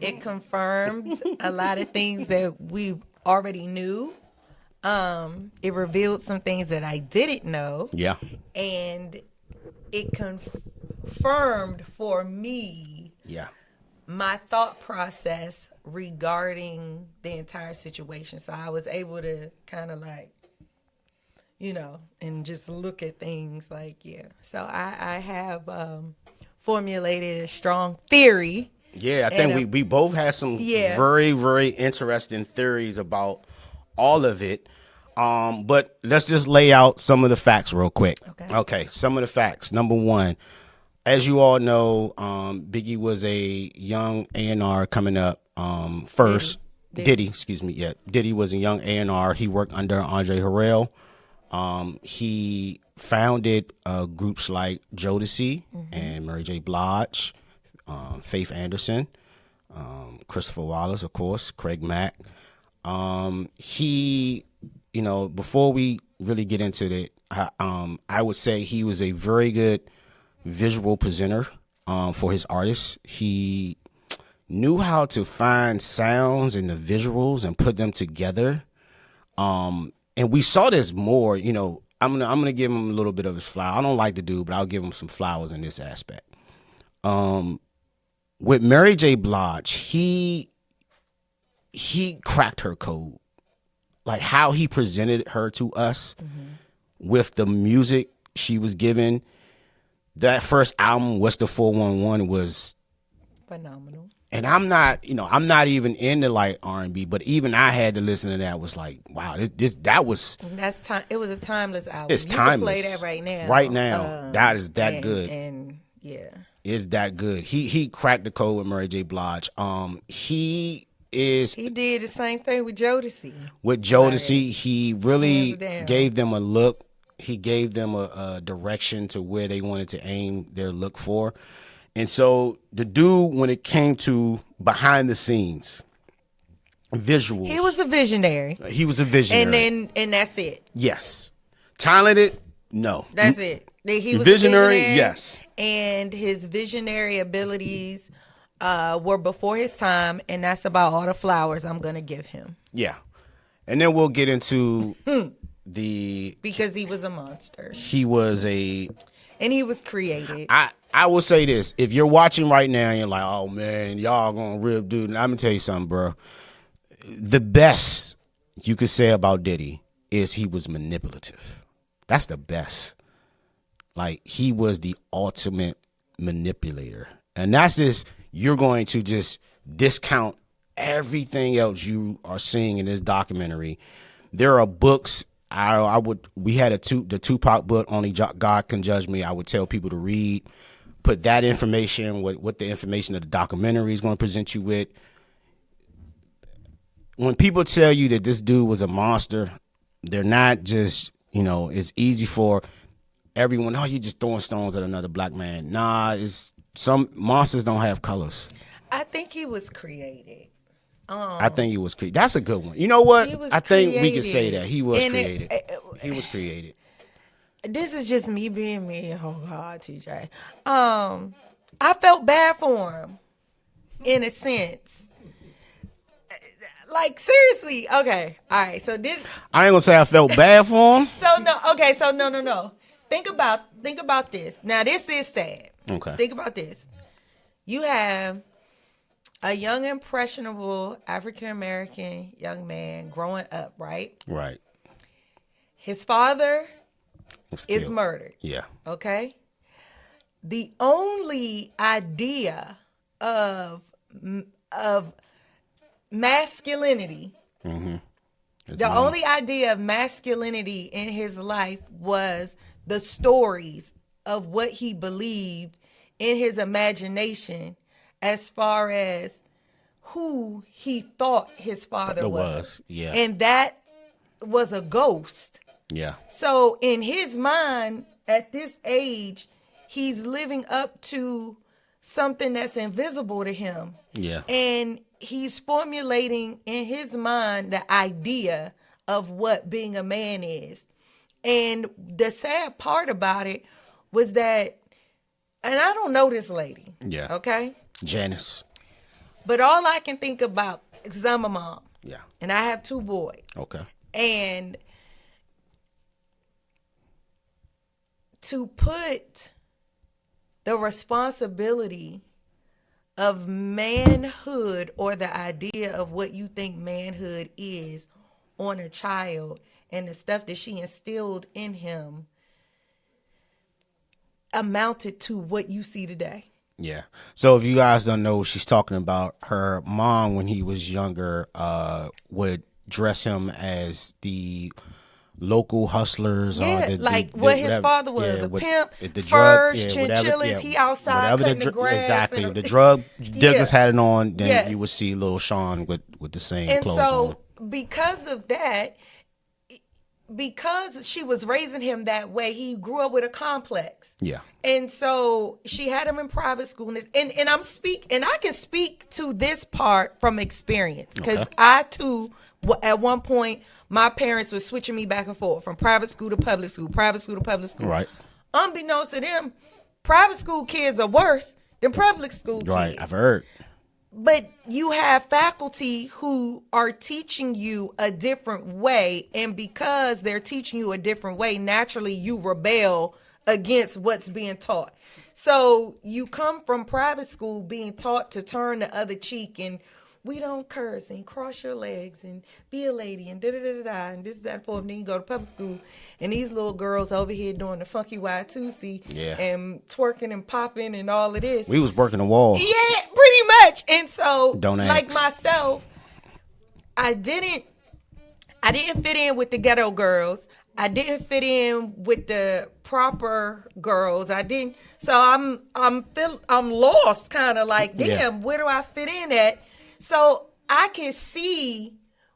Speaker 3: it confirmed a lot of things that we already knew. It revealed some things that I didn't know.
Speaker 2: Yeah.
Speaker 3: And it confirmed for me
Speaker 2: Yeah.
Speaker 3: my thought process regarding the entire situation. So I was able to kind of like, and just look at things like, yeah. So I have formulated a strong theory.
Speaker 2: Yeah, I think we both had some very, very interesting theories about all of it. But let's just lay out some of the facts real quick. Okay, some of the facts. Number one, as you all know, Biggie was a young A&R coming up. First, Diddy was a young A&R. He worked under Andre Harrell. He founded groups like Jodeci and Mary J. Blige, Faith Anderson, Christopher Wallace, of course, Craig Mack. He, before we really get into it, I would say he was a very good visual presenter for his artists. He knew how to find sounds and the visuals and put them together. And we saw this more, I'm gonna give him a little bit of his flower. I don't like the dude, but I'll give him some flowers in this aspect. With Mary J. Blige, he cracked her code. Like how he presented her to us with the music she was given. That first album, What's the 411, was
Speaker 3: phenomenal.
Speaker 2: And I'm not even into like R&B, but even I had to listen to that. Was like, wow, that was.
Speaker 3: And that's time. It was a timeless album.
Speaker 2: It's timeless.
Speaker 3: You can play that right now.
Speaker 2: Right now, that is that good.
Speaker 3: And yeah,
Speaker 2: it's that good. He cracked the code with Mary J. Blige. He did the same thing with Jodeci. With Jodeci, he really gave them a look. He gave them a direction to where they wanted to aim their look for. And so the dude, when it came to behind the scenes, visuals.
Speaker 3: He was a visionary. And that's it.
Speaker 2: Yes. Talented? No.
Speaker 3: That's it. He was
Speaker 2: visionary? Yes.
Speaker 3: And his visionary abilities were before his time, and that's about all the flowers I'm going to give him.
Speaker 2: Yeah. And then we'll get into
Speaker 3: because he was a monster.
Speaker 2: And
Speaker 3: he was created.
Speaker 2: I will say this. If you're watching right now and you're like, oh, man, y'all going to rip dude. I'm going to tell you something, bro. The best you could say about Diddy is he was manipulative. That's the best. Like, he was the ultimate manipulator. And that's if you're going to just discount everything else you are seeing in this documentary. There are books. We had the Tupac book, Only God Can Judge Me. I would tell people to read, put that information, what the information of the documentary is going to present you with. When people tell you that this dude was a monster, they're not just, it's easy for everyone, oh, you're just throwing stones at another black man. Nah, some monsters don't have colors.
Speaker 3: I think he was created.
Speaker 2: I think he was created. That's a good one. You know what? I think we can say that. He was created. He was created.
Speaker 3: This is just me being me. Oh, God, TJ. I felt bad for him, in a sense. Like, seriously. Okay. All right. So this.
Speaker 2: I ain't going to say I felt bad for him.
Speaker 3: No. Think about this. Now, this is sad.
Speaker 2: Okay.
Speaker 3: Think about this. You have a young, impressionable African-American young man growing up, right?
Speaker 2: Right.
Speaker 3: His father is murdered.
Speaker 2: Yeah.
Speaker 3: Okay? The only idea of masculinity, the only idea of masculinity in his life was the stories of what he believed in his imagination as far as who he thought his father was.
Speaker 2: Yeah.
Speaker 3: And that was a ghost.
Speaker 2: Yeah.
Speaker 3: So in his mind, at this age, he's living up to something that's invisible to him.
Speaker 2: Yeah.
Speaker 3: And he's formulating in his mind the idea of what being a man is. And the sad part about it was that and I don't know this lady.
Speaker 2: Yeah.
Speaker 3: Okay.
Speaker 2: Janice.
Speaker 3: But all I can think about, because I'm a mom.
Speaker 2: Yeah.
Speaker 3: And I have 2 boys.
Speaker 2: Okay.
Speaker 3: And to put the responsibility of manhood or the idea of what you think manhood is on a child and the stuff that she instilled in him amounted to what you see today.
Speaker 2: Yeah. So if you guys don't know, she's talking about her mom when he was younger, would dress him as the local hustlers.
Speaker 3: Yeah,
Speaker 2: or
Speaker 3: like
Speaker 2: the
Speaker 3: what his
Speaker 2: whatever-
Speaker 3: father was,
Speaker 2: yeah,
Speaker 3: a
Speaker 2: with
Speaker 3: pimp,
Speaker 2: the
Speaker 3: furs,
Speaker 2: whatever-
Speaker 3: chinchillas, he outside
Speaker 2: whatever
Speaker 3: cutting the grass.
Speaker 2: Exactly.
Speaker 3: and-
Speaker 2: If the drug diggers
Speaker 3: Yeah.
Speaker 2: had it on, then
Speaker 3: Yes.
Speaker 2: you would see little Sean with the same
Speaker 3: And
Speaker 2: clothes on.
Speaker 3: so because of that, because she was raising him that way, he grew up with a complex.
Speaker 2: Yeah.
Speaker 3: And so she had him in private school, and I can speak to this part from experience, because
Speaker 2: Okay.
Speaker 3: I too, at one point, my parents were switching me back and forth from private school to public school, private school to public school.
Speaker 2: Right.
Speaker 3: Unbeknownst to them, private school kids are worse than public school
Speaker 2: Right.
Speaker 3: kids.
Speaker 2: I've heard.
Speaker 3: But you have faculty who are teaching you a different way, and because they're teaching you a different way, naturally you rebel against what's being taught. So you come from private school being taught to turn the other cheek, and we don't curse, and cross your legs, and be a lady, and da-da-da-da-da, and this, that, and forth. And then you go to public school, and these little girls over here doing the funky Y2C,
Speaker 2: Yeah.
Speaker 3: and twerking and popping and all of this.
Speaker 2: We was working the wall.
Speaker 3: Yeah, pretty much. And so,
Speaker 2: Don't
Speaker 3: like
Speaker 2: ask.
Speaker 3: myself, I didn't fit in with the ghetto girls. I didn't fit in with the proper girls. I didn't. So I'm lost, kind of like, damn,
Speaker 2: Yeah.
Speaker 3: where do I fit in at? So I can see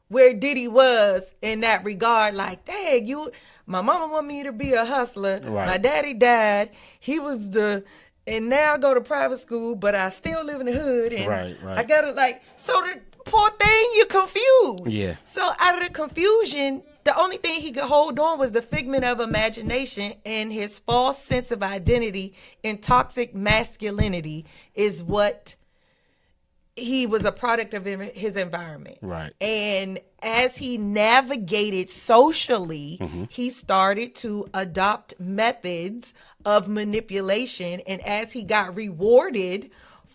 Speaker 3: where Diddy was in that regard. Like, dang, my mama want me to be a hustler.
Speaker 2: Right.
Speaker 3: My daddy died. He was and now I go to private school, but I still live in the hood. And
Speaker 2: Right.
Speaker 3: I gotta so the poor thing, you're confused.
Speaker 2: Yeah.
Speaker 3: So out of the confusion, the only thing he could hold on was the figment of imagination, and his false sense of identity and toxic masculinity is what he was a product of his environment.
Speaker 2: Right.
Speaker 3: And as he navigated socially, he started to adopt methods of manipulation. And as he got rewarded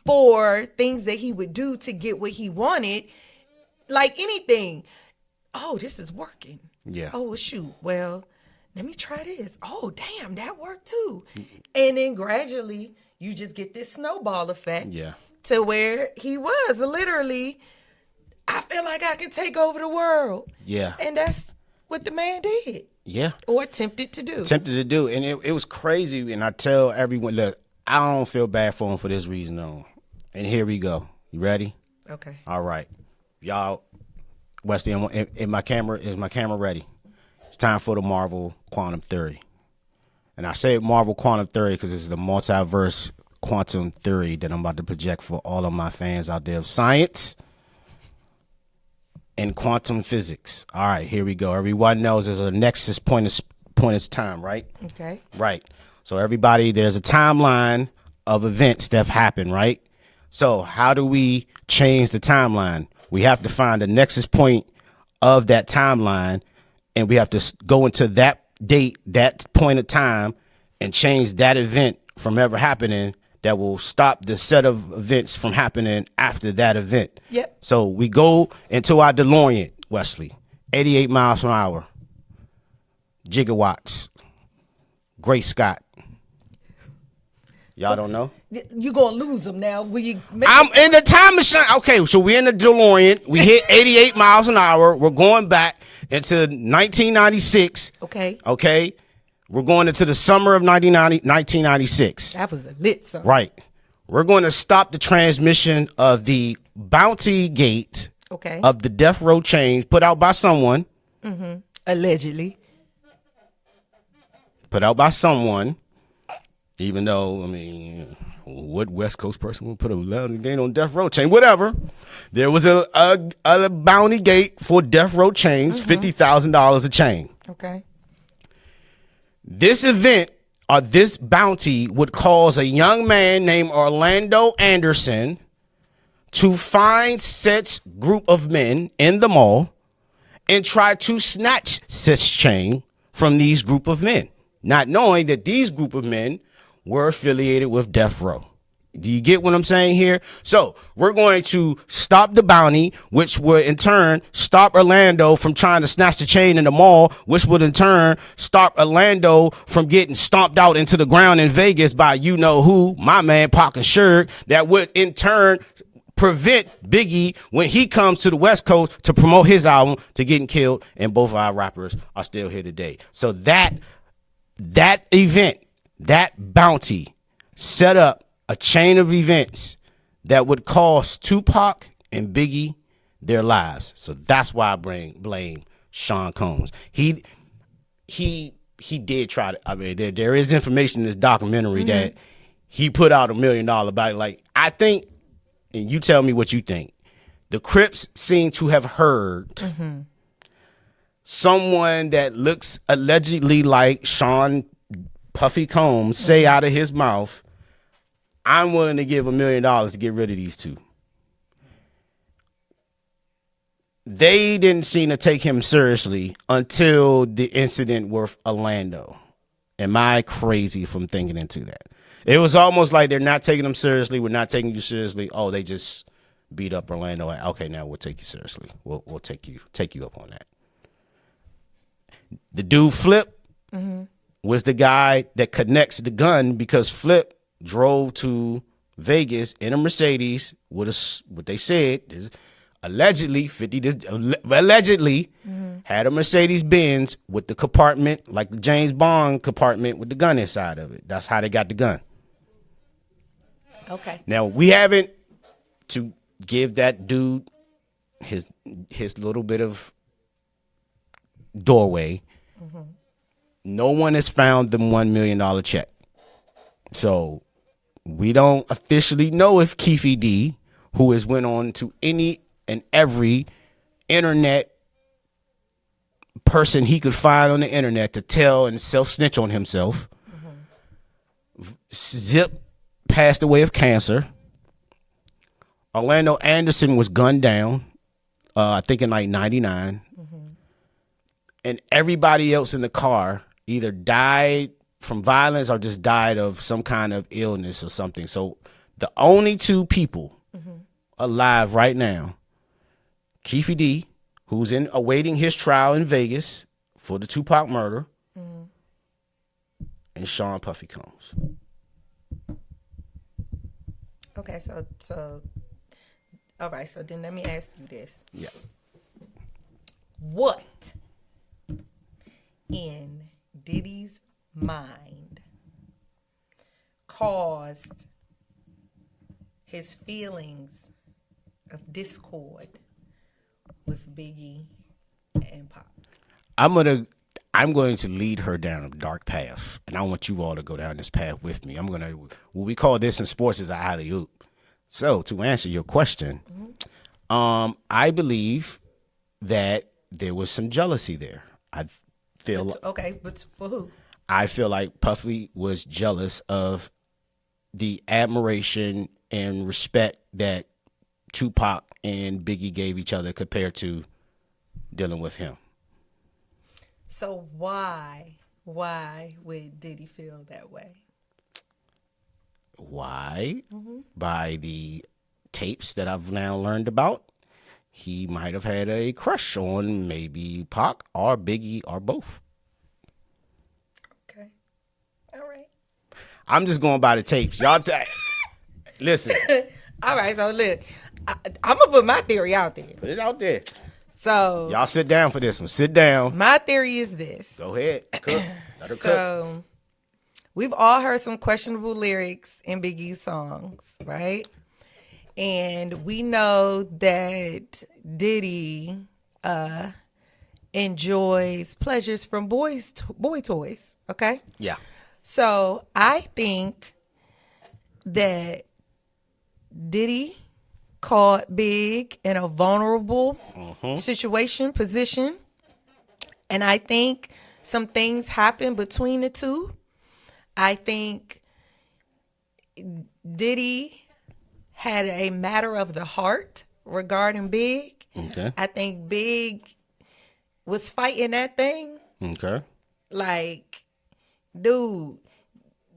Speaker 3: for things that he would do to get what he wanted, like anything, oh, this is working.
Speaker 2: Yeah.
Speaker 3: Oh, well, shoot. Well, let me try this. Oh, damn, that worked too. And then gradually you just get this snowball effect.
Speaker 2: Yeah.
Speaker 3: To where he was literally, I feel like I can take over the world.
Speaker 2: Yeah.
Speaker 3: And that's what the man did.
Speaker 2: Yeah.
Speaker 3: Or attempted to do.
Speaker 2: And it was crazy. And I tell everyone, look, I don't feel bad for him for this reason though. And here we go. You ready?
Speaker 3: Okay.
Speaker 2: All right, y'all. Westy, is my camera ready? It's time for the Marvel Quantum Theory. And I say Marvel Quantum Theory because this is the multiverse quantum theory that I'm about to project for all of my fans out there of science and quantum physics. All right, here we go. Everyone knows there's a nexus point of time, right?
Speaker 3: Okay.
Speaker 2: Right. So everybody, there's a timeline of events that have happened, right? So how do we change the timeline? We have to find the nexus point of that timeline, and we have to go into that date, that point of time, and change that event from ever happening that will stop the set of events from happening after that event.
Speaker 3: Yep.
Speaker 2: So we go into our DeLorean, Wesley, 88 miles per hour, gigawatts, Grace Scott. Y'all don't know?
Speaker 3: You're going to lose him now. Will you
Speaker 2: I'm in the time machine. Okay, so we're in the DeLorean. We hit 88 miles an hour. We're going back into 1996.
Speaker 3: Okay.
Speaker 2: Okay. We're going into the summer of 1996.
Speaker 3: That was a lit song.
Speaker 2: Right. We're going to stop the transmission of the bounty gate
Speaker 3: Okay.
Speaker 2: of the death row chains put out by someone.
Speaker 3: Allegedly.
Speaker 2: Put out by someone. Even though, I mean, what West Coast person would put a bounty gate on death row chain? Whatever. There was a bounty gate for death row chains, $50,000 a chain.
Speaker 3: Okay.
Speaker 2: This event this bounty would cause a young man named Orlando Anderson to find such group of men in the mall and try to snatch such chain from these group of men, not knowing that these group of men were affiliated with Death Row. Do you get what I'm saying here? So we're going to stop the bounty, which would in turn stop Orlando from trying to snatch the chain in the mall, which would in turn stop Orlando from getting stomped out into the ground in Vegas by you know who, my man Pac and Suge, that would in turn prevent Biggie when he comes to the West Coast to promote his album to getting killed, and both of our rappers are still here today. So that event, that bounty set up a chain of events that would cost Tupac and Biggie their lives. So that's why I blame Sean Combs. He did try to. I mean, there is information in this documentary that he put out $1 million about it. Like, I think, and you tell me what you think. The Crips seem to have heard someone that looks allegedly like Sean Puffy Combs say out of his mouth, I'm willing to give $1 million to get rid of these two. They didn't seem to take him seriously until the incident with Orlando. Am I crazy from thinking into that? It was almost like they're not taking him seriously. We're not taking you seriously. Oh, they just beat up Orlando. Okay, now we'll take you seriously. We'll take you up on that. The dude Flip was the guy that connects the gun, because Flip drove to Vegas in a Mercedes with what they said is allegedly had a Mercedes Benz with the compartment like the James Bond compartment with the gun inside of it. That's how they got the gun.
Speaker 3: Okay.
Speaker 2: Now we haven't to give that dude his little bit of doorway. No one has found the $1 million check. So we don't officially know if Keefe D, who has went on to any and every internet person he could find on the internet to tell and self-snitch on himself, Zip passed away of cancer. Orlando Anderson was gunned down, I think in like 99. And everybody else in the car either died from violence or just died of some kind of illness or something. So the only two people alive right now, Keefe D, who's awaiting his trial in Vegas for the Tupac murder, and Sean Puffy Combs.
Speaker 3: Okay, so all right, so then let me ask you this.
Speaker 2: Yeah.
Speaker 3: What in Diddy's mind caused his feelings of discord with Biggie and Pop?
Speaker 2: I'm going to lead her down a dark path, and I want you all to go down this path with me. What we call this in sports is a alley-oop. So to answer your question, I believe that there was some jealousy there.
Speaker 3: Okay, but for who?
Speaker 2: I feel like Puffy was jealous of the admiration and respect that Tupac and Biggie gave each other compared to dealing with him.
Speaker 3: So why would Diddy feel that way?
Speaker 2: Why? By the tapes that I've now learned about, he might have had a crush on maybe Pac or Biggie or both.
Speaker 3: Okay. All right.
Speaker 2: I'm just going by the tapes. Y'all listen.
Speaker 3: All right, so look, I'm going to put my theory out there.
Speaker 2: Put it out there.
Speaker 3: So
Speaker 2: y'all sit down for this one. Sit down.
Speaker 3: My theory is this.
Speaker 2: Go ahead. Cook. Let her
Speaker 3: So we've all heard some questionable lyrics in Biggie's songs, right? And we know that Diddy enjoys pleasures from boy toys, okay?
Speaker 2: Yeah.
Speaker 3: So I think that Diddy caught Big in a vulnerable position. And I think some things happened between the two. I think Diddy had a matter of the heart regarding Big.
Speaker 2: Okay.
Speaker 3: I think Big was fighting that thing.
Speaker 2: Okay.
Speaker 3: Like, dude,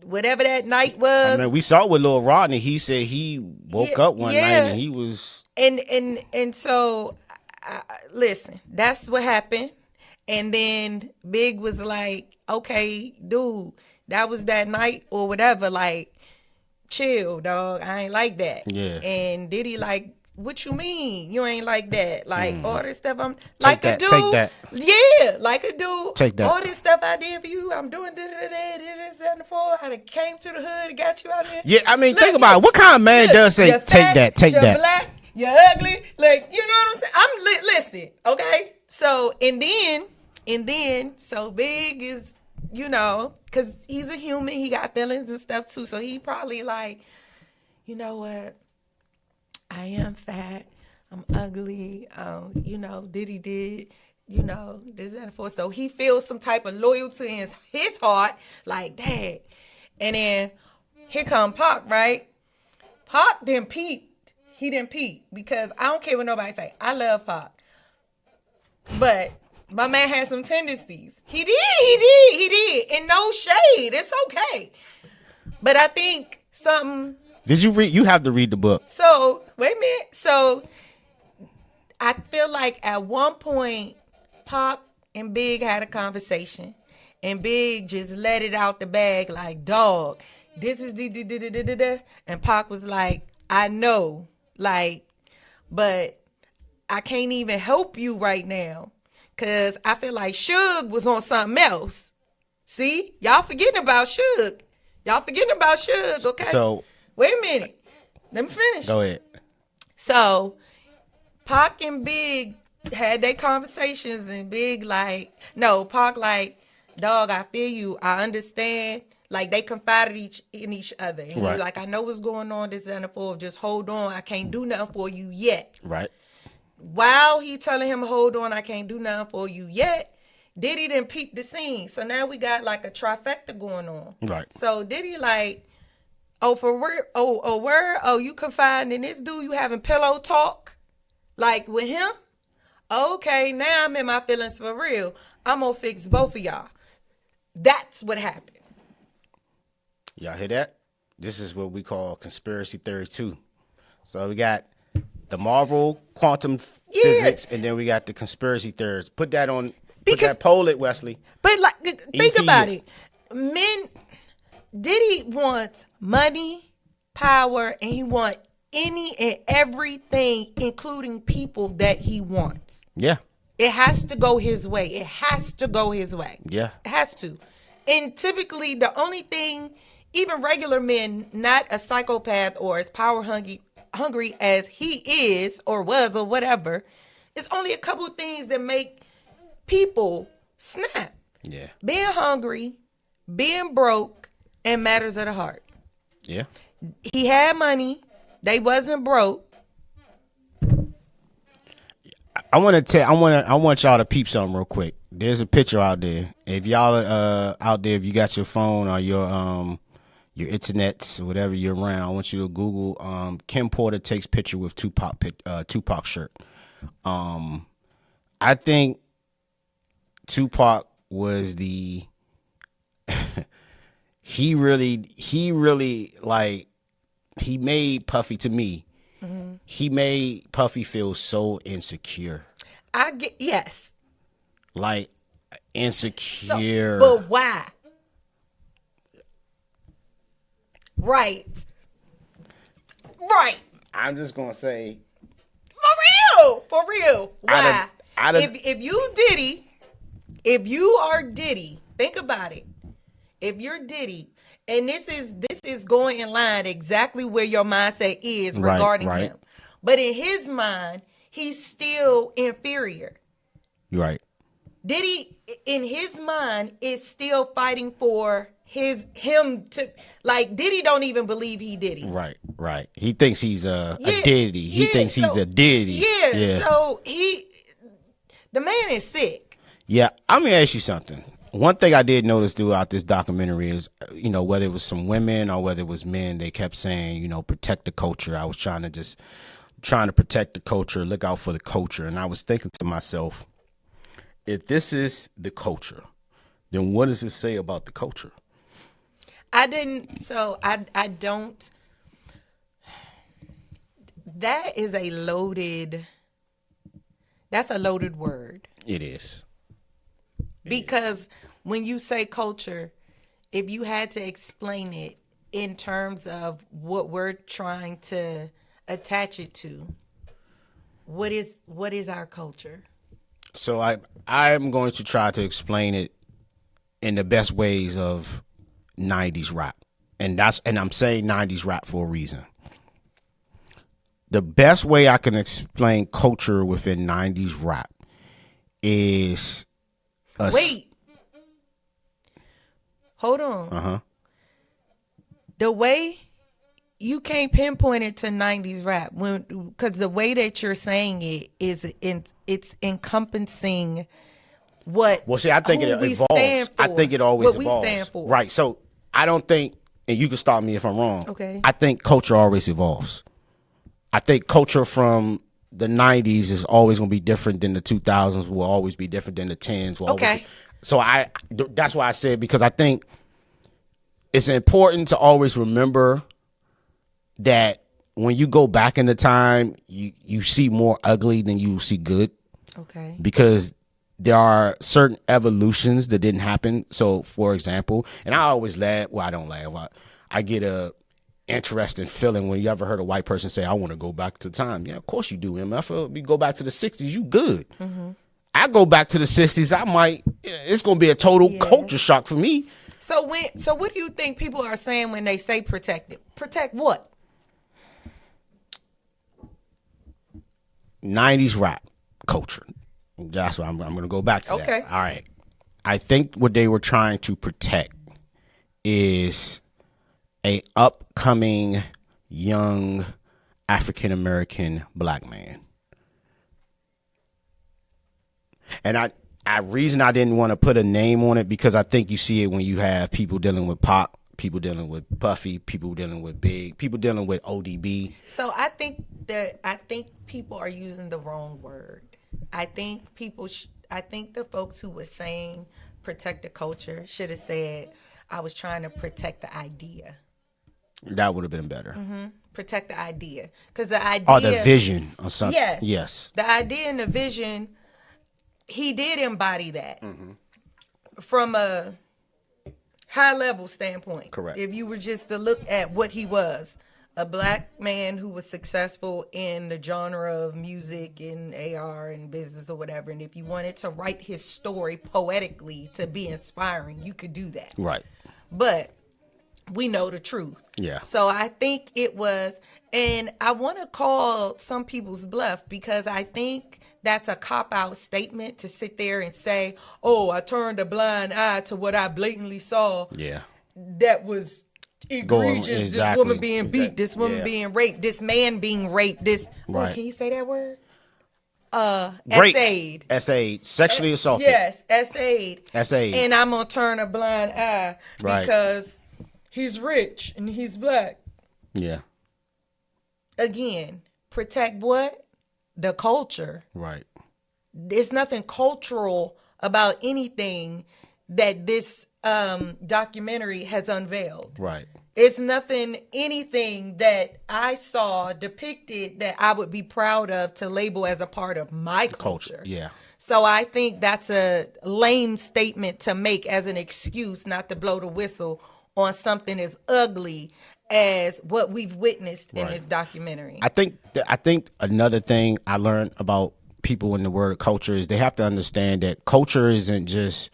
Speaker 3: whatever that night was.
Speaker 2: I mean, we saw with Lil Rodney. He said he woke up one night and he was.
Speaker 3: And so, listen, that's what happened. And then Big was like, okay, dude, that was that night or whatever. Like, chill, dog. I ain't like that.
Speaker 2: Yeah.
Speaker 3: And Diddy like, what you mean? You ain't like that. Like, all this stuff I'm
Speaker 2: Take
Speaker 3: like
Speaker 2: that,
Speaker 3: a dude.
Speaker 2: take that.
Speaker 3: Yeah, like a dude.
Speaker 2: Take that.
Speaker 3: All this stuff I did for you, I'm doing this and the four. I done came to the hood and got you out here.
Speaker 2: Yeah, I mean,
Speaker 3: Look,
Speaker 2: think about it. What kind of man does say,
Speaker 3: you're
Speaker 2: take
Speaker 3: fat,
Speaker 2: that, take
Speaker 3: you're
Speaker 2: that?
Speaker 3: Black, you're ugly. Like, you know what I'm saying? I'm listen, okay? So, and then, so Big is, you know, because he's a human. He got feelings and stuff too. So he probably like, you know what? I am fat. I'm ugly. You know, Diddy did, you know, this and that. So he feels some type of loyalty in his heart, like, dang. And then here come Pac, right? Pac didn't peep. He didn't peep because I don't care what nobody say. I love Pac. But my man had some tendencies. He did. And no shade. It's okay. But I think something.
Speaker 2: Did you read? You have to read the book.
Speaker 3: So, wait a minute. So, I feel like at one point, Pac and Big had a conversation. And Big just let it out the bag like, dog, this is the. And Pac was like, I know. Like, but I can't even help you right now. Because I feel like Suge was on something else. See? Y'all forgetting about Suge. Okay?
Speaker 2: So,
Speaker 3: wait a minute. Let me finish.
Speaker 2: go ahead.
Speaker 3: So, Pac and Big had their conversations and Big like, no, Pac like, dog, I feel you. I understand. Like, they confided in each other. And he was like, I know what's going on, this and the fourth. Just hold on. I can't do nothing for you yet.
Speaker 2: Right.
Speaker 3: While he telling him, hold on, I can't do nothing for you yet, Diddy didn't peep the scene. So now we got like a trifecta going on.
Speaker 2: Right.
Speaker 3: So Diddy like, oh, for real? Oh, where? Oh, you confiding in this dude? You having pillow talk? Like with him? Okay, now I'm in my feelings for real. I'm going to fix both of y'all. That's what happened.
Speaker 2: Y'all hear that? This is what we call conspiracy theory 2. So we got the Marvel quantum physics, and then we got the conspiracy theories. Put that on, poll it, Wesley.
Speaker 3: But like, think
Speaker 2: EP
Speaker 3: about it. Men, Diddy wants money, power, and he wants any and everything, including people that he wants.
Speaker 2: Yeah.
Speaker 3: It has to go his way. Yeah. It has to. And typically the only thing, even regular men, not a psychopath or as power hungry as he is or was or whatever, it's only a couple of things that make people snap.
Speaker 2: Yeah.
Speaker 3: Being hungry, being broke, and matters of the heart.
Speaker 2: Yeah.
Speaker 3: He had money. They wasn't broke.
Speaker 2: I want y'all to peep something real quick. There's a picture out there. If y'all out there, if you got your phone or your internets, whatever you're around, I want you to Google Kim Porter takes picture with Tupac shirt. I think Tupac was the he really like, he made Puffy, to me, he made Puffy feel so insecure.
Speaker 3: Yes.
Speaker 2: Like, insecure.
Speaker 3: But why? Right.
Speaker 2: I'm just gonna say,
Speaker 3: For real. Why? If you are Diddy, think about it. If you're Diddy, and this is going in line exactly where your mindset is regarding him. But in his mind, he's still inferior.
Speaker 2: Right.
Speaker 3: Diddy, in his mind, is still fighting for him to, like, Diddy don't even believe he Diddy.
Speaker 2: Right. He thinks he's a Diddy. He thinks he's a Diddy.
Speaker 3: Yeah. So the man is sick.
Speaker 2: Yeah, I'm gonna ask you something. one thing I did notice throughout this documentary is, whether it was some women or whether it was men, they kept saying, protect the culture. I was trying to protect the culture, look out for the culture. And I was thinking to myself, if this is the culture, then what does it say about the culture?
Speaker 3: I don't. That's a loaded word.
Speaker 2: It is.
Speaker 3: Because when you say culture, if you had to explain it in terms of what we're trying to attach it to, what is our culture?
Speaker 2: So I'm going to try to explain it in the best ways of 90s rap. And I'm saying 90s rap for a reason. The best way I can explain culture within 90s rap is
Speaker 3: Wait. Hold on.
Speaker 2: Uh-huh.
Speaker 3: The way you can't pinpoint it to 90s rap because the way that you're saying it is it's encompassing what
Speaker 2: Well, see, I think it evolves. I think it always evolves.
Speaker 3: What we stand for.
Speaker 2: Right. So I don't think, and you can stop me if I'm wrong.
Speaker 3: Okay.
Speaker 2: I think culture always evolves. I think culture from the 90s is always going to be different than the 2000s, will always be different than the 10s.
Speaker 3: Okay.
Speaker 2: So that's why I said, because I think it's important to always remember that when you go back in the time, you see more ugly than you see good.
Speaker 3: Okay.
Speaker 2: Because there are certain evolutions that didn't happen. So, for example, and I always laugh. Well, I don't laugh. I get a interesting feeling when you ever heard a white person say, I want to go back to time. Yeah, of course you do, MF. If you go back to the 60s, you good. Mm-hmm. I go back to the 60s, it's going to be a total culture shock for me.
Speaker 3: So what do you think people are saying when they say protect it? Protect what?
Speaker 2: 90s rap culture. That's what I'm going to go back to that.
Speaker 3: Okay.
Speaker 2: All right. I think what they were trying to protect is a upcoming young African-American black man. And reason I didn't want to put a name on it, because I think you see it when you have people dealing with Pac, people dealing with Puffy, people dealing with Big, people dealing with ODB.
Speaker 3: So I think people are using the wrong word. I think the folks who were saying protect the culture should have said, I was trying to protect the idea.
Speaker 2: That would have been better.
Speaker 3: Mm-hmm. Protect the idea. Because the idea.
Speaker 2: Or the vision or something.
Speaker 3: Yes.
Speaker 2: Yes.
Speaker 3: The idea and the vision, he did embody that from a high level standpoint.
Speaker 2: Correct.
Speaker 3: If you were just to look at what he was, a black man who was successful in the genre of music and AR and business or whatever. And if you wanted to write his story poetically to be inspiring, you could do that.
Speaker 2: Right.
Speaker 3: But we know the truth.
Speaker 2: Yeah.
Speaker 3: So I think it was, and I want to call some people's bluff, because I think that's a cop-out statement to sit there and say, oh, I turned a blind eye to what I blatantly saw.
Speaker 2: Yeah.
Speaker 3: That was egregious.
Speaker 2: Exactly.
Speaker 3: This woman being beat, this woman being raped, this man being raped, this,
Speaker 2: right.
Speaker 3: Can you say that word?
Speaker 2: Raped. S.A.'d. Sexually assaulted.
Speaker 3: Yes, S.A.'d.
Speaker 2: S.A.'d.
Speaker 3: And I'm going to turn a blind eye because he's rich and he's black.
Speaker 2: Yeah.
Speaker 3: Again, protect what? The culture.
Speaker 2: Right.
Speaker 3: There's nothing cultural about anything that this documentary has unveiled.
Speaker 2: Right.
Speaker 3: It's anything that I saw depicted that I would be proud of to label as a part of my culture.
Speaker 2: Yeah.
Speaker 3: So I think that's a lame statement to make as an excuse not to blow the whistle on something as ugly as what we've witnessed in this documentary.
Speaker 2: I think another thing I learned about people in the word culture is they have to understand that culture isn't just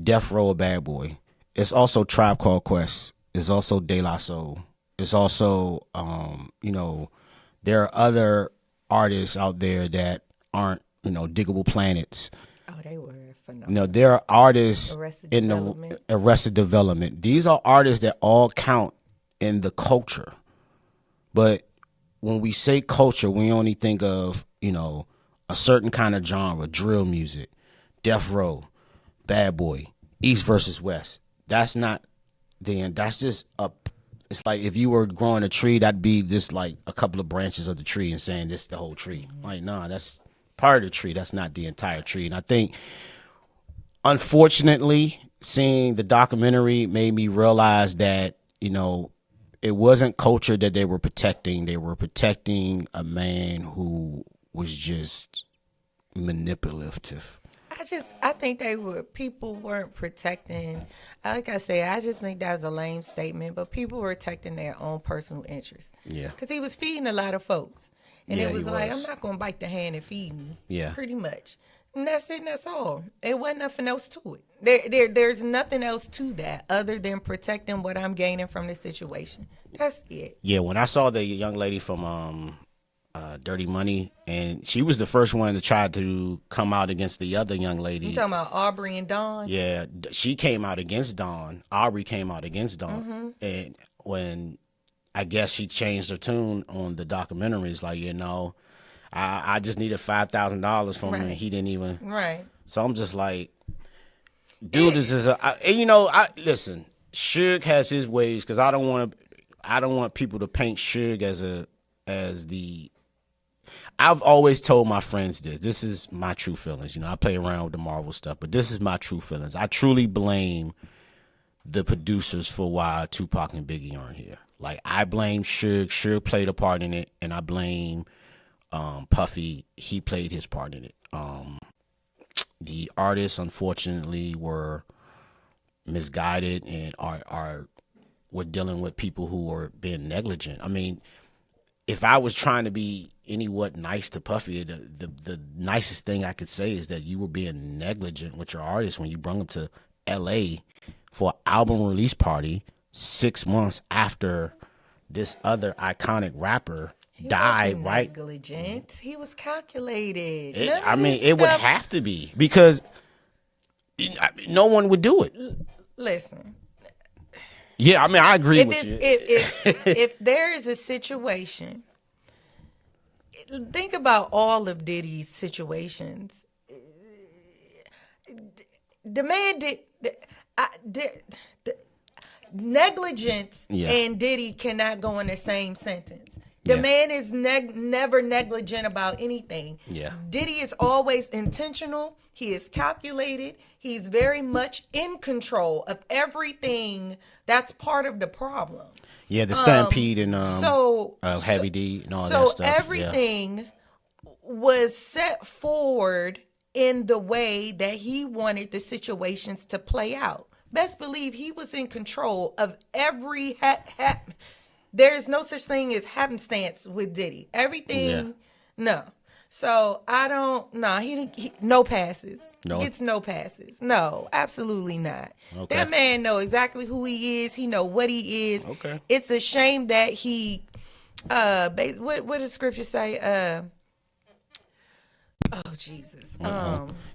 Speaker 2: Death Row or Bad Boy. It's also Tribe Called Quest. It's also De La Soul. It's also, there are other artists out there that aren't, Diggable Planets.
Speaker 3: Oh, they were phenomenal.
Speaker 2: There are artists in the Arrested Development. These are artists that all count in the culture. But when we say culture, we only think of, a certain kind of genre, drill music, Death Row, Bad Boy, East versus West. That's not that's just a. It's like if you were growing a tree, that'd be just like a couple of branches of the tree and saying this is the whole tree. Like, nah, that's part of the tree. That's not the entire tree. And I think, unfortunately, seeing the documentary made me realize that, it wasn't culture that they were protecting. They were protecting a man who was just manipulative.
Speaker 3: I think people weren't protecting, like I said, I just think that was a lame statement, but people were protecting their own personal interests.
Speaker 2: Yeah.
Speaker 3: Because he was feeding a lot of folks. And
Speaker 2: Yeah,
Speaker 3: it was
Speaker 2: he
Speaker 3: like,
Speaker 2: was.
Speaker 3: I'm not going to bite the hand and feed me.
Speaker 2: Yeah.
Speaker 3: Pretty much. And that's it and that's all. It wasn't nothing else to it. There's nothing else to that other than protecting what I'm gaining from the situation. That's it.
Speaker 2: Yeah, when I saw the young lady from Dirty Money, and she was the first one to try to come out against the other young lady.
Speaker 3: You talking about Aubrey and Dawn?
Speaker 2: Yeah, she came out against Dawn. Aubrey came out against Dawn.
Speaker 3: Mm-hmm.
Speaker 2: And when I guess she changed her tune on the documentaries, like, I just needed $5,000 from him, and he didn't even.
Speaker 3: Right.
Speaker 2: So I'm just like, dude, listen, Suge has his ways, because I don't want people to paint Suge as the. I've always told my friends this. This is my true feelings. I play around with the Marvel stuff, but this is my true feelings. I truly blame the producers for why Tupac and Biggie aren't here. Like, I blame Suge. Suge played a part in it, and I blame Puffy. He played his part in it. The artists, unfortunately, were misguided and were dealing with people who were being negligent. I mean, if I was trying to be nice to Puffy, the nicest thing I could say is that you were being negligent with your artists when you brought them to L.A. for an album release party 6 months after this other iconic rapper died, right?
Speaker 3: Negligent. He was calculated.
Speaker 2: It would have to be, because no one would do it.
Speaker 3: Listen.
Speaker 2: Yeah, I agree with you.
Speaker 3: If there is a situation, think about all of Diddy's situations. The man did negligence and Diddy cannot go in the same sentence. The man is never negligent about anything.
Speaker 2: Yeah.
Speaker 3: Diddy is always intentional. He is calculated. He's very much in control of everything. That's part of the problem.
Speaker 2: Yeah, the Stampede and Heavy D and all that stuff.
Speaker 3: So everything was set forward in the way that he wanted the situations to play out. Best believe he was in control of every There's no such thing as happenstance with Diddy. Everything, no. So I don't, he no passes.
Speaker 2: No.
Speaker 3: Gets no passes. No, absolutely not.
Speaker 2: Okay.
Speaker 3: That man know exactly who he is. He know what he is.
Speaker 2: Okay.
Speaker 3: It's a shame that he, what does scripture say? Oh, Jesus.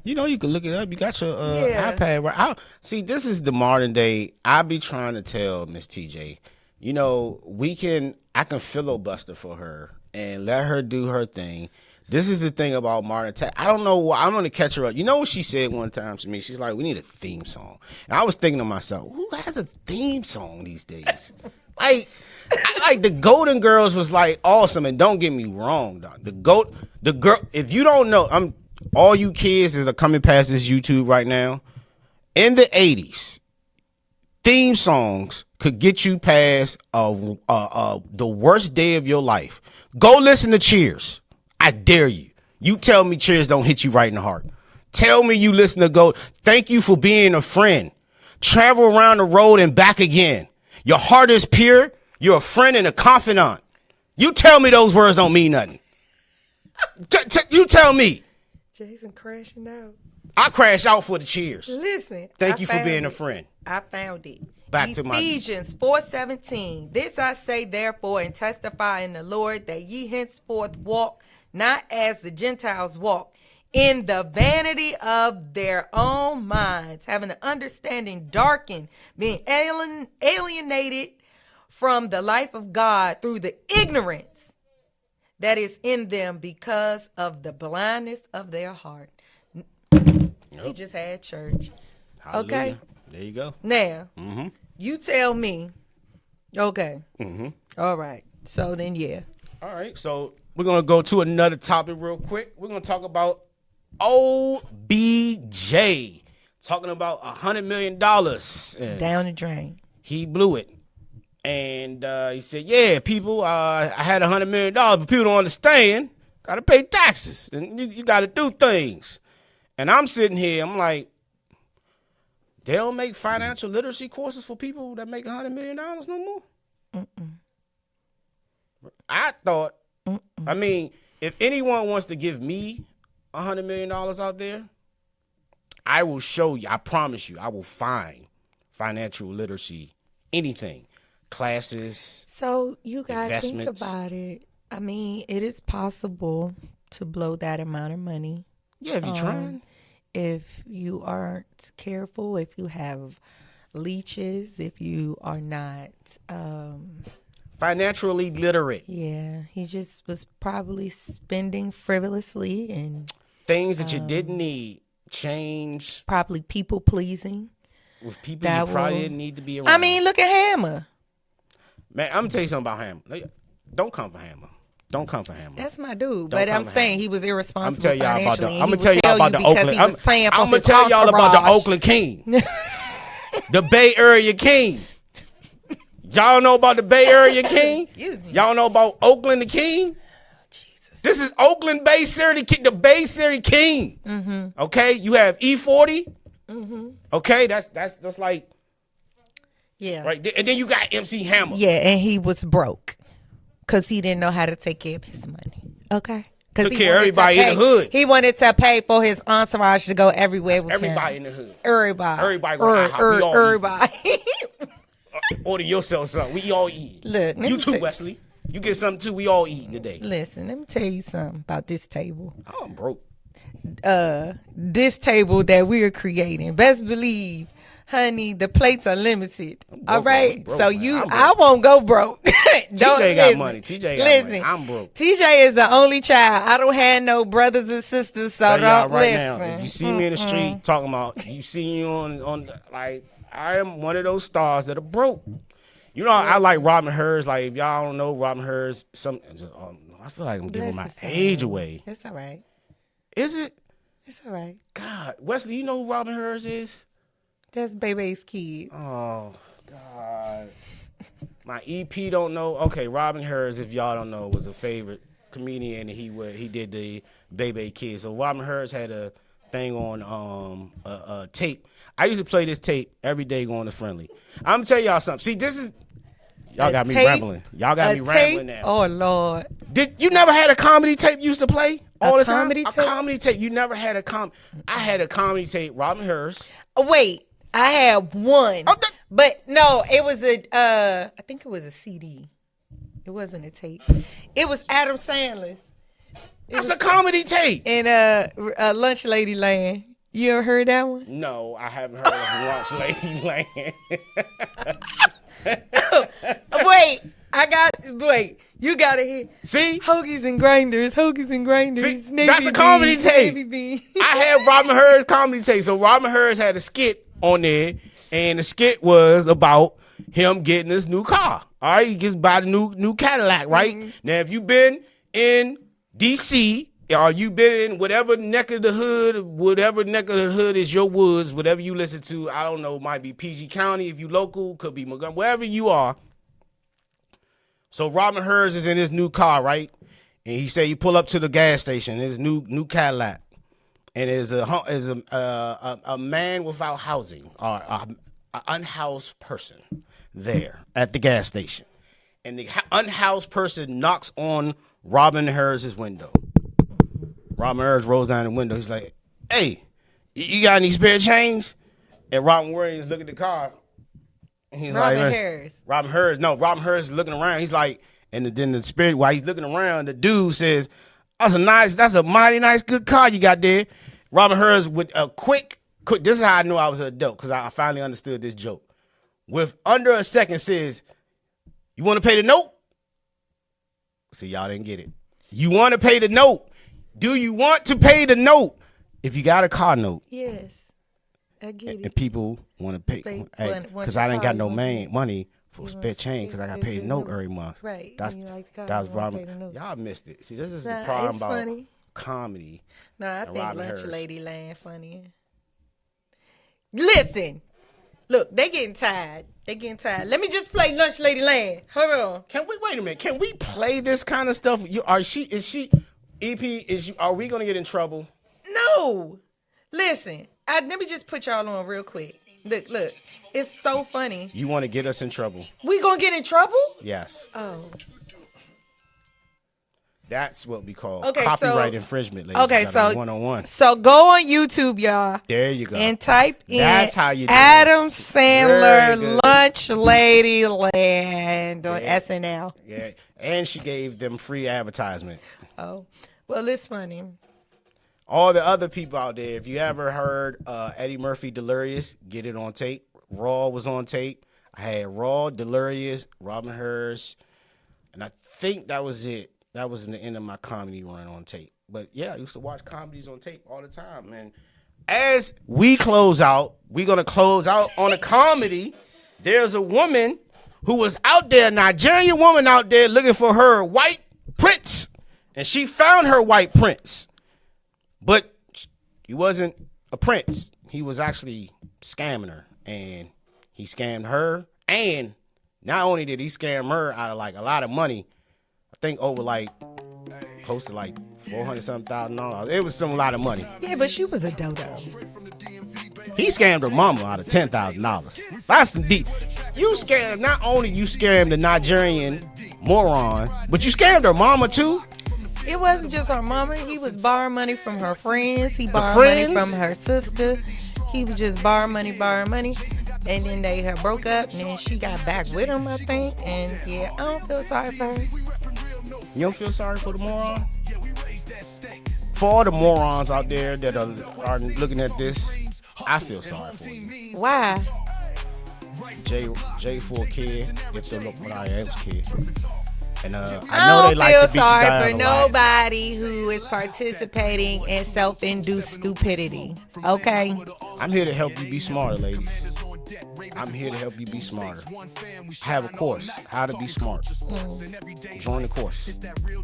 Speaker 2: You can look it up. You got your iPad, right? See, this is the modern day. I be trying to tell Miss TJ, I can filibuster for her and let her do her thing. This is the thing about modern tech. I don't know why. I'm going to catch her up. You know what she said one time to me? She's like, we need a theme song. And I was thinking to myself, who has a theme song these days? like the Golden Girls was like awesome. And don't get me wrong, dog. The girl, if you don't know, all you kids that are coming past this YouTube right now, in the 80s, theme songs could get you past the worst day of your life. Go listen to Cheers. I dare you. You tell me Cheers don't hit you right in the heart. Tell me you listen to Go. Thank you for being a friend. Travel around the road and back again. Your heart is pure. You're a friend and a confidant. You tell me those words don't mean nothing. You tell me.
Speaker 3: Jason crashing out.
Speaker 2: I crash out for the Cheers.
Speaker 3: Listen.
Speaker 2: Thank you for being a friend.
Speaker 3: I found it.
Speaker 2: Back to
Speaker 3: Ephesians 4:17. This I say therefore and testify in the Lord that ye henceforth walk not as the Gentiles walk, in the vanity of their own minds, having an understanding darkened, being alienated from the life of God through the ignorance that is in them because of the blindness of their heart. He just had church.
Speaker 2: Hallelujah.
Speaker 3: Okay?
Speaker 2: There you go.
Speaker 3: Now,
Speaker 2: Mm-hmm.
Speaker 3: you tell me. Okay.
Speaker 2: Mm-hmm.
Speaker 3: All right. So then, yeah.
Speaker 2: All right. So we're gonna go to another topic real quick. We're gonna talk about OBJ talking about $100 million.
Speaker 3: Down the drain.
Speaker 2: He blew it. And he said, yeah, people, I had $100 million, but people don't understand. Got to pay taxes. And you got to do things. And I'm sitting here, I'm like, they don't make financial literacy courses for people that make $100 million no more? Mm-mm. I thought, I mean, if anyone wants to give me $100 million out there, I will show you, I promise you, I will find financial literacy, anything. Classes.
Speaker 3: So you gotta think about it. I mean, it is possible to blow that amount of money.
Speaker 2: Yeah, if you're trying.
Speaker 3: If you aren't careful, if you have leeches, if you are not
Speaker 2: financially literate.
Speaker 3: Yeah, he just was probably spending frivolously and
Speaker 2: things that you didn't need. Change.
Speaker 3: Probably people pleasing.
Speaker 2: With people you probably didn't need to be around.
Speaker 3: I mean, look at Hammer.
Speaker 2: Man, I'm gonna tell you something about Hammer. Don't come for Hammer. Don't come for Hammer.
Speaker 3: That's my dude. But I'm saying he was irresponsible financially.
Speaker 2: I'm gonna tell y'all about the Oakland. I'm gonna tell y'all about the Oakland King, the Bay Area King. Y'all know about the Bay Area King?
Speaker 3: Excuse me.
Speaker 2: Y'all know about Oakland the King? Jesus. This is Oakland Bay City, the Bay City King. Mm-hmm. Okay, you have E40. Mm-hmm. Okay, that's like.
Speaker 3: Yeah.
Speaker 2: Right. And then you got MC Hammer.
Speaker 3: Yeah, and he was broke because he didn't know how to take care of his money. Okay.
Speaker 2: Took care of everybody in the hood.
Speaker 3: He wanted to pay for his entourage to go everywhere with
Speaker 2: everybody
Speaker 3: him.
Speaker 2: In the hood.
Speaker 3: Everybody.
Speaker 2: Everybody. Order yourself something. We all eat.
Speaker 3: Look,
Speaker 2: you too, Wesley. You get something too. We all eating today.
Speaker 3: Listen, let me tell you something about this table.
Speaker 2: Oh, I'm broke.
Speaker 3: This table that we're creating. Best believe. Honey, the plates are limited. All right, broke, so I won't go broke.
Speaker 2: TJ got money. TJ got money. I'm broke.
Speaker 3: TJ is the only child. I don't have no brothers and sisters, so don't
Speaker 2: right
Speaker 3: listen.
Speaker 2: Now, if you see me in the street talking about, you see me on like I am one of those stars that are broke. You know, I like Robin Hers. Like if y'all don't know Robin Hers, I feel like I'm giving my age away.
Speaker 3: That's all right.
Speaker 2: Is it?
Speaker 3: It's all right.
Speaker 2: God, Wesley, you know who Robin Hers is?
Speaker 3: That's Bebe's kids.
Speaker 2: Oh, God. My EP don't know. Okay, Robin Hers, if y'all don't know, was a favorite comedian, and he did the Bebe Kids. So Robin Hers had a thing on a tape. I used to play this tape every day going to Friendly. I'm going to tell y'all something. See, this is... Y'all got me rambling. Y'all got me rambling now.
Speaker 3: Oh, Lord.
Speaker 2: You never had a comedy tape you used to play all the time?
Speaker 3: A
Speaker 2: comedy tape. You never had I had a comedy tape, Robin Hers.
Speaker 3: Wait. I had one, but no, it was I think it was a CD. It wasn't a tape. It was Adam Sandler's.
Speaker 2: That's a comedy tape.
Speaker 3: In Lunch Lady Land. You ever heard that one?
Speaker 2: No, I haven't heard of Lunch Lady Land.
Speaker 3: Wait, you gotta hear.
Speaker 2: See?
Speaker 3: Hoagies and Grinders.
Speaker 2: See, that's a comedy tape. I had Robin Hers comedy tape. So Robin Hers had a skit on there, and the skit was about him getting this new car. All right, he gets by the new Cadillac, right? Mm-hmm. Now, if you've been in DC, or you've been in whatever neck of the hood is your woods, whatever you listen to, I don't know, might be PG County if you local, could be Montgomery, wherever you are. So Robin Hers is in his new car, right? And he said you pull up to the gas station, his new Cadillac. And there's a man without housing, or an unhoused person there at the gas station. And the unhoused person knocks on Robin Hers' window. Robin Hers rolls down the window. He's like, hey, you got any spare change? And Robin Williams look at the car. And he's
Speaker 3: Robin
Speaker 2: like,
Speaker 3: Hers.
Speaker 2: Robin Hers is looking around. He's like, and then the spirit, while he's looking around, the dude says, that's a mighty nice, good car you got there. Robin Hers with a quick, this is how I knew I was an adult, because I finally understood this joke. With under a second says, you want to pay the note? See, y'all didn't get it. You want to pay the note? Do you want to pay the note? If you got a car note.
Speaker 3: Yes. I get it.
Speaker 2: And people want to pay because I didn't got no money for spare change because I got paid a note every month.
Speaker 3: Right.
Speaker 2: That's the problem. Y'all missed it. See, this is the problem about comedy.
Speaker 3: No, I think Lunch Lady Land funny. Listen, look, they getting tired. Let me just play Lunch Lady Land. Hold on.
Speaker 2: Wait a minute? Can we play this kind of stuff? Are we gonna get in trouble?
Speaker 3: No. Listen, let me just put y'all on real quick. Look, it's so funny.
Speaker 2: You want to get us in trouble?
Speaker 3: We gonna get in trouble?
Speaker 2: Yes.
Speaker 3: Oh.
Speaker 2: That's what we call copyright infringement, ladies.
Speaker 3: Okay, so
Speaker 2: 101.
Speaker 3: So go on YouTube, y'all.
Speaker 2: There you go.
Speaker 3: And type in
Speaker 2: That's how you do
Speaker 3: Adam Sandler Lunch Lady Land on SNL.
Speaker 2: Yeah, and she gave them free advertisement.
Speaker 3: Oh, well, it's funny.
Speaker 2: All the other people out there, if you ever heard Eddie Murphy Delirious, get it on tape. Raw was on tape. I had Raw, Delirious, Robin Hurst, and I think that was it. That was the end of my comedy run on tape. But yeah, I used to watch comedies on tape all the time. And as we close out, we're going to close out on a comedy. There's a woman who was out there, Nigerian woman out there looking for her white prince. And she found her white prince. But he wasn't a prince. He was actually scamming her. And he scammed her. And not only did he scam her out of like a lot of money, I think over like close to like $400,000. It was a lot of money.
Speaker 3: Yeah, but she was a dodo.
Speaker 2: He scammed her mama out of $10,000. That's deep. You scammed, not only you scammed the Nigerian moron, but you scammed her mama too.
Speaker 3: It wasn't just her mama. He was borrowing money from her friends. He borrowed money from her sister. He was just borrowing money. And then they had broke up, and then she got back with him, I think. And yeah, I don't feel sorry for her.
Speaker 2: You don't feel sorry for the moron? For all the morons out there that are looking at this, I feel sorry for you.
Speaker 3: Why?
Speaker 2: J for a kid, if they look what I am's kid. And I know they like to beat you down
Speaker 3: I don't feel sorry for nobody who is participating in self-induced stupidity. Okay?
Speaker 2: I'm here to help you be smarter, ladies. I'm here to help you be smarter. I have a course, how to be smart. Join the course.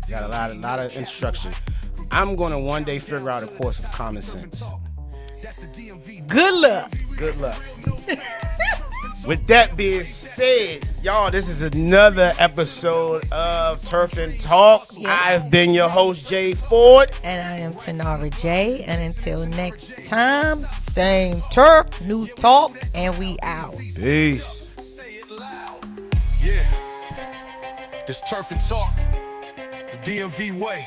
Speaker 2: Got a lot of instruction. I'm going to one day figure out a course of common sense.
Speaker 3: Good luck.
Speaker 2: Good luck. With that being said, y'all, this is another episode of Turf and Talk. Yep. I've been your host, Jay Ford.
Speaker 3: And I am Tanara J. And until next time, same turf, new talk, and we out.
Speaker 2: Peace.
Speaker 1: Yeah. This Turf and Talk, the DMV way,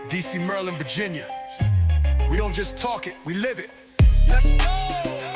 Speaker 1: DC, Maryland, Virginia. We don't just talk it, we live it. Let's go.